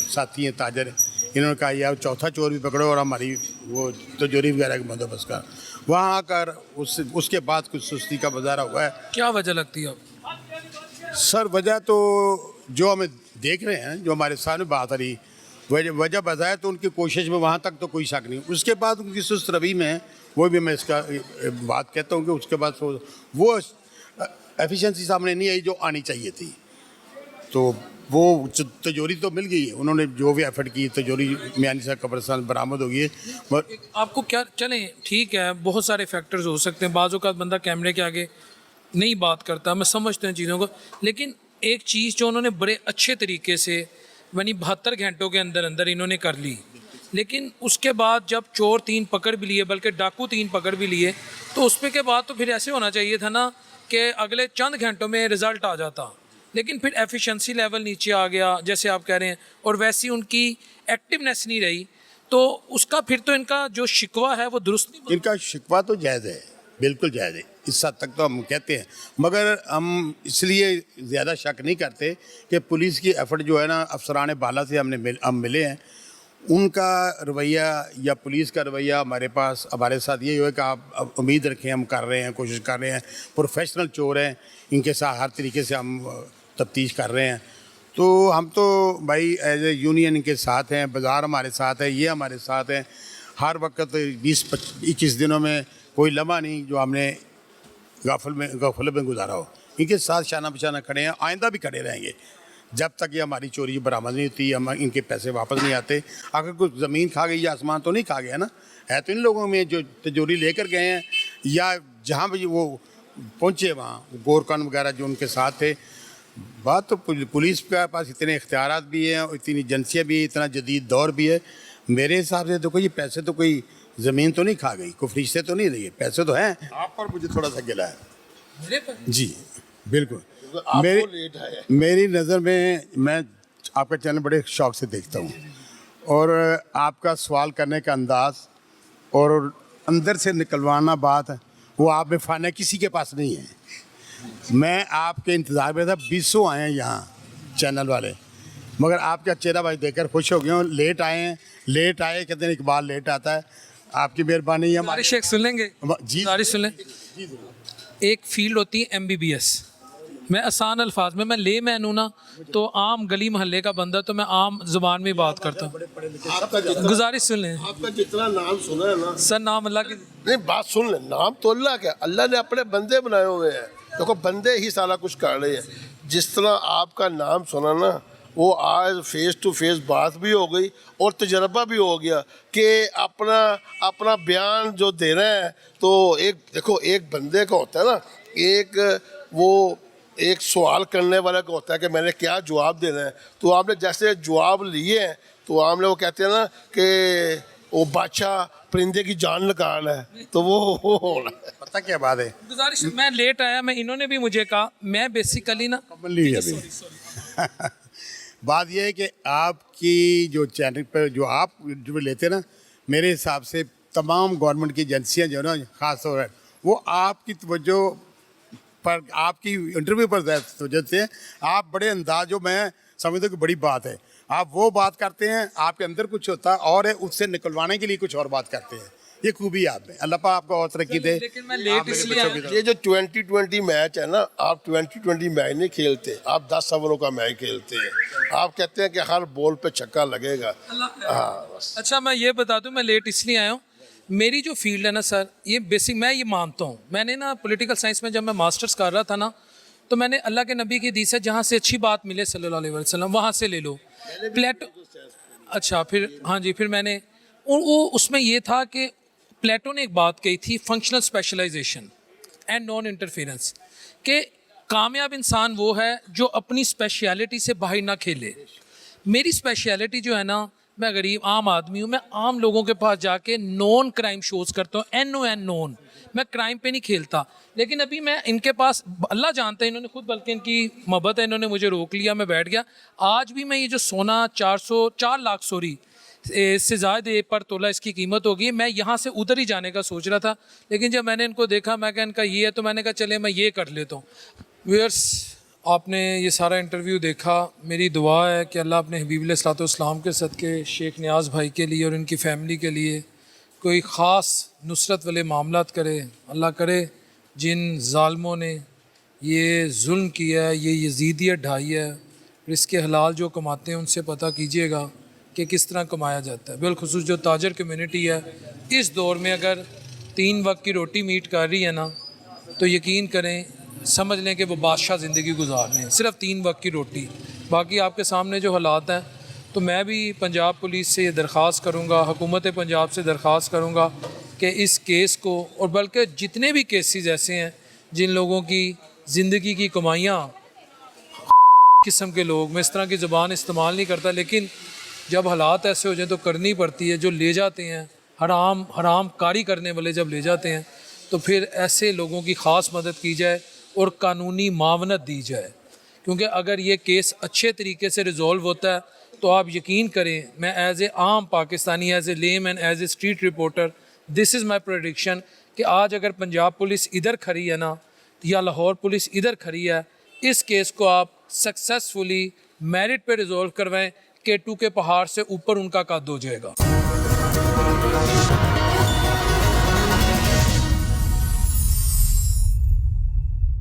साथी हैं ताजर, इन्होंने कहा यार चौथा चोर भी पकड़ो और हमारी वो तिजोरी वगैरह का बंदोबस्त कर। वहाँ आकर उसके बाद कुछ सुस्ती का मुजाहरा हुआ है। क्या वजह लगती है सर? वजह तो जो हमें देख रहे हैं, जो हमारे सामने बात आ रही, वजह बताया तो उनकी कोशिश में वहाँ तक तो कोई शक नहीं। उसके बाद उनकी सुस्त रवि में वो भी मैं इसका बात कहता हूँ कि उसके बाद वो एफिशिएंसी सामने नहीं आई जो आनी चाहिए थी। तो वो तिजोरी तो मिल गई है, उन्होंने जो भी एफर्ट की तिजोरी मियानी साहब कब्रिस्तान बरामद हो गई है। मगर आपको क्या चलें ठीक है, बहुत सारे फैक्टर्स हो सकते हैं, बाज़ औक़ात बंदा कैमरे के आगे नहीं बात करता, मैं समझता हूँ चीज़ों को, लेकिन एक चीज़ जो उन्होंने बड़े अच्छे तरीके से यानी 72 घंटों के अंदर अंदर इन्होंने कर ली, लेकिन उसके बाद जब चोर 3 पकड़ भी लिए, बल्कि डाकू 3 पकड़ भी लिए, तो उस पे के बाद तो फिर ऐसे होना चाहिए था ना कि अगले चंद घंटों में रिज़ल्ट आ जाता, लेकिन फिर एफिशिएंसी लेवल नीचे आ गया जैसे आप कह रहे हैं, और वैसी उनकी एक्टिवनेस नहीं रही, तो उसका फिर तो इनका जो शिकवा है वो दुरुस्त नहीं। इनका शिकवा तो जायज़ है, बिल्कुल जायज़ है, इस हद तक तो हम कहते हैं, मगर हम इसलिए ज़्यादा शक नहीं करते कि पुलिस की एफर्ट जो है ना, अफसरान बाला से हम मिले हैं, उनका रवैया या पुलिस का रवैया हमारे साथ ये है कि आप उम्मीद रखें, हम कर रहे हैं, कोशिश कर रहे हैं, प्रोफेशनल चोर हैं, इनके साथ हर तरीके से हम तफ्तीश कर रहे हैं। तो हम तो भाई एज ए यूनियन इनके साथ हैं, बाज़ार हमारे साथ है, ये हमारे साथ हैं, हर वक्त 20-21 दिनों में कोई लम्हा नहीं जो हमने गफलत में गुजारा हो। इनके साथ शाना बशाना खड़े हैं, आइंदा भी खड़े रहेंगे जब तक ये हमारी चोरी बरामद नहीं होती, हम इनके पैसे वापस नहीं आते। अगर कुछ ज़मीन खा गई या आसमान तो नहीं खा गया ना, है तो इन लोगों में जो तिजोरी लेकर गए हैं या जहाँ भी वो पहुँचे वहाँ गोरकान वगैरह जो उनके साथ थे। बात तो पुलिस के पास इतने इख्तियारात भी हैं, इतनी एजेंसियाँ भी, इतना जदीद दौर भी है। मेरे हिसाब से देखो ये पैसे तो कोई ज़मीन तो नहीं खा गई, कोई फरिश्ते तो नहीं रही, पैसे तो हैं। आप पर मुझे थोड़ा सा गिला है जी, बिल्कुल। मेरी नज़र में मैं आपका चैनल बड़े शौक से देखता हूँ, और आपका सवाल करने का अंदाज़ और अंदर से निकलवाना बात वो आप में फ़ाना किसी के पास नहीं है। मैं आपके इंतज़ार में था, 20 आए हैं यहाँ चैनल वाले, मगर आपका चेहरा भाई देखकर खुश हो गया हूँ। लेट आए हैं, लेट आए कहते हैं इकबाल लेट आता है, आपकी मेहरबानी है। हमारे शेख सुन लेंगे जी, सुन लें। एक फील्ड होती है MBBS, मैं आसान अल्फाज में, मैं ले मैन हूँ ना, तो आम गली मोहल्ले का बंदा, तो मैं आम ज़ुबान में बात करता हूँ। गुजारिश सुन लें। आपका जितना नाम सुना है ना सर, नाम अल्लाह की नहीं, बात सुन लें, नाम तो अल्लाह का, अल्लाह ने अपने बंदे बनाए हुए हैं, देखो बंदे ही सारा कुछ कर रहे हैं। जिस तरह आपका नाम सुना ना, वो आज फेस टू फेस बात भी हो गई और तजर्बा भी हो गया कि अपना बयान जो दे रहे हैं। तो एक देखो, एक बंदे का होता है ना, एक सवाल करने वाला का होता है कि मैंने क्या जवाब देना है। तो आपने जैसे जवाब लिए हैं, तो आपने वो कहते हैं ना कि वो बादशाह परिंदे की जान निकाल है, तो वो होना है। पता क्या बात है, गुजारिश, मैं लेट आया, मैं इन्होंने भी मुझे कहा, मैं बेसिकली ना बात यह है कि आपकी जो चैनल पर जो आप इंटरव्यू लेते हैं ना, मेरे हिसाब से तमाम गवर्नमेंट की एजेंसियाँ जो है ना, ख़ास तौर पर वो आपकी तवज्जो पर, आपकी इंटरव्यू पर तवज्जो देते हैं। आप बड़े अंदाज, जो मैं समझता हूँ कि बड़ी बात है, आप वो बात करते हैं, आपके अंदर कुछ होता है और है, उससे निकलवाने के लिए कुछ और बात करते हैं। ये खूबी आप में, अल्लाह पाक आपको और तरक्की दे। ये जो 2020 मैच है ना, आप 2020 मैच नहीं खेलते, आप 10 ओवरों का मैच खेलते हैं। आप कहते हैं कि हर बॉल पे छक्का लगेगा। हाँ, अच्छा, मैं ये बता दूं, मैं लेट इसलिए आया हूँ, मेरी जो फील्ड है ना सर, ये बेसिक मैं ये मानता हूँ। मैंने ना पॉलिटिकल साइंस में जब मैं मास्टर्स कर रहा था ना, तो मैंने अल्लाह के नबी की हदीस है, जहाँ से अच्छी बात मिले सल्लल्लाहु अलैहि वसल्लम, वहाँ से ले लो। प्लेटो, अच्छा, फिर हाँ जी, फिर मैंने वो उसमें ये था कि प्लेटो ने एक बात कही थी, functional specialization and non interference, कि कामयाब इंसान वो है जो अपनी स्पेशलिटी से बाहर ना खेले। मेरी स्पेशलिटी जो है ना, मैं गरीब आम आदमी हूँ, मैं आम लोगों के पास जाके नॉन क्राइम शोज़ करता हूँ, NON नॉन, मैं क्राइम पे नहीं खेलता। लेकिन अभी मैं इनके पास, अल्लाह जानता है, इन्होंने खुद, बल्कि इनकी मोहब्बत है, इन्होंने मुझे रोक लिया, मैं बैठ गया। आज भी मैं ये जो सोना 4 लाख से ज़्यादा पर तोला इसकी कीमत होगी, मैं यहाँ से उधर ही जाने का सोच रहा था, लेकिन जब मैंने इनको देखा, मैं कहा इनका ये है, तो मैंने कहा चले मैं ये कर लेता हूँ। व्यूअर्स, आपने ये सारा इंटरव्यू देखा, मेरी दुआ है कि अल्लाह अपने हबीब अलैहिस्सलाम के सदक़े शेख नियाज़ भाई के लिए और इनकी फ़ैमिली के लिए कोई ख़ास नुसरत वाले मामलात करे। अल्लाह करे जिन ज़ालिमों ने ये जुल्म किया है, ये यजीदियत ढाई है, रिज़्क़ हलाल जो कमाते हैं उनसे पता कीजिएगा कि किस तरह कमाया जाता है। बिलखुसूस जो ताजर कम्युनिटी है, इस दौर में अगर 3 वक्त की रोटी मीट कर रही है ना, तो यकीन करें, समझ लें कि वो बादशाह ज़िंदगी गुजार रहे हैं, सिर्फ 3 वक्त की रोटी। बाकी आपके सामने जो हालात हैं, तो मैं भी पंजाब पुलिस से ये दरख्वास्त करूँगा, हुकूमत पंजाब से दरख्वास्त करूँगा कि इस केस को, और बल्कि जितने भी केसेस ऐसे हैं जिन लोगों की ज़िंदगी की कमाइयाँ किस्म के लोग, मैं इस तरह की ज़बान इस्तेमाल नहीं करता, लेकिन जब हालात ऐसे हो जाए तो करनी पड़ती है, जो ले जाते हैं हराम कारी करने वाले जब ले जाते हैं, तो फिर ऐसे लोगों की ख़ास मदद की जाए और कानूनी मावनत दी जाए। क्योंकि अगर ये केस अच्छे तरीके से रिज़ॉल्व होता है तो आप यकीन करें, मैं एज़ ए आम Pakistani, as a lame and as a street reporter, this is my prediction कि आज अगर पंजाब पुलिस इधर खड़ी है ना, या लाहौर पुलिस इधर खड़ी है, इस केस को आप सक्सेसफुली मेरिट पे रिज़ॉल्व करवाएं, K2 के पहाड़ से ऊपर उनका कद हो जाएगा।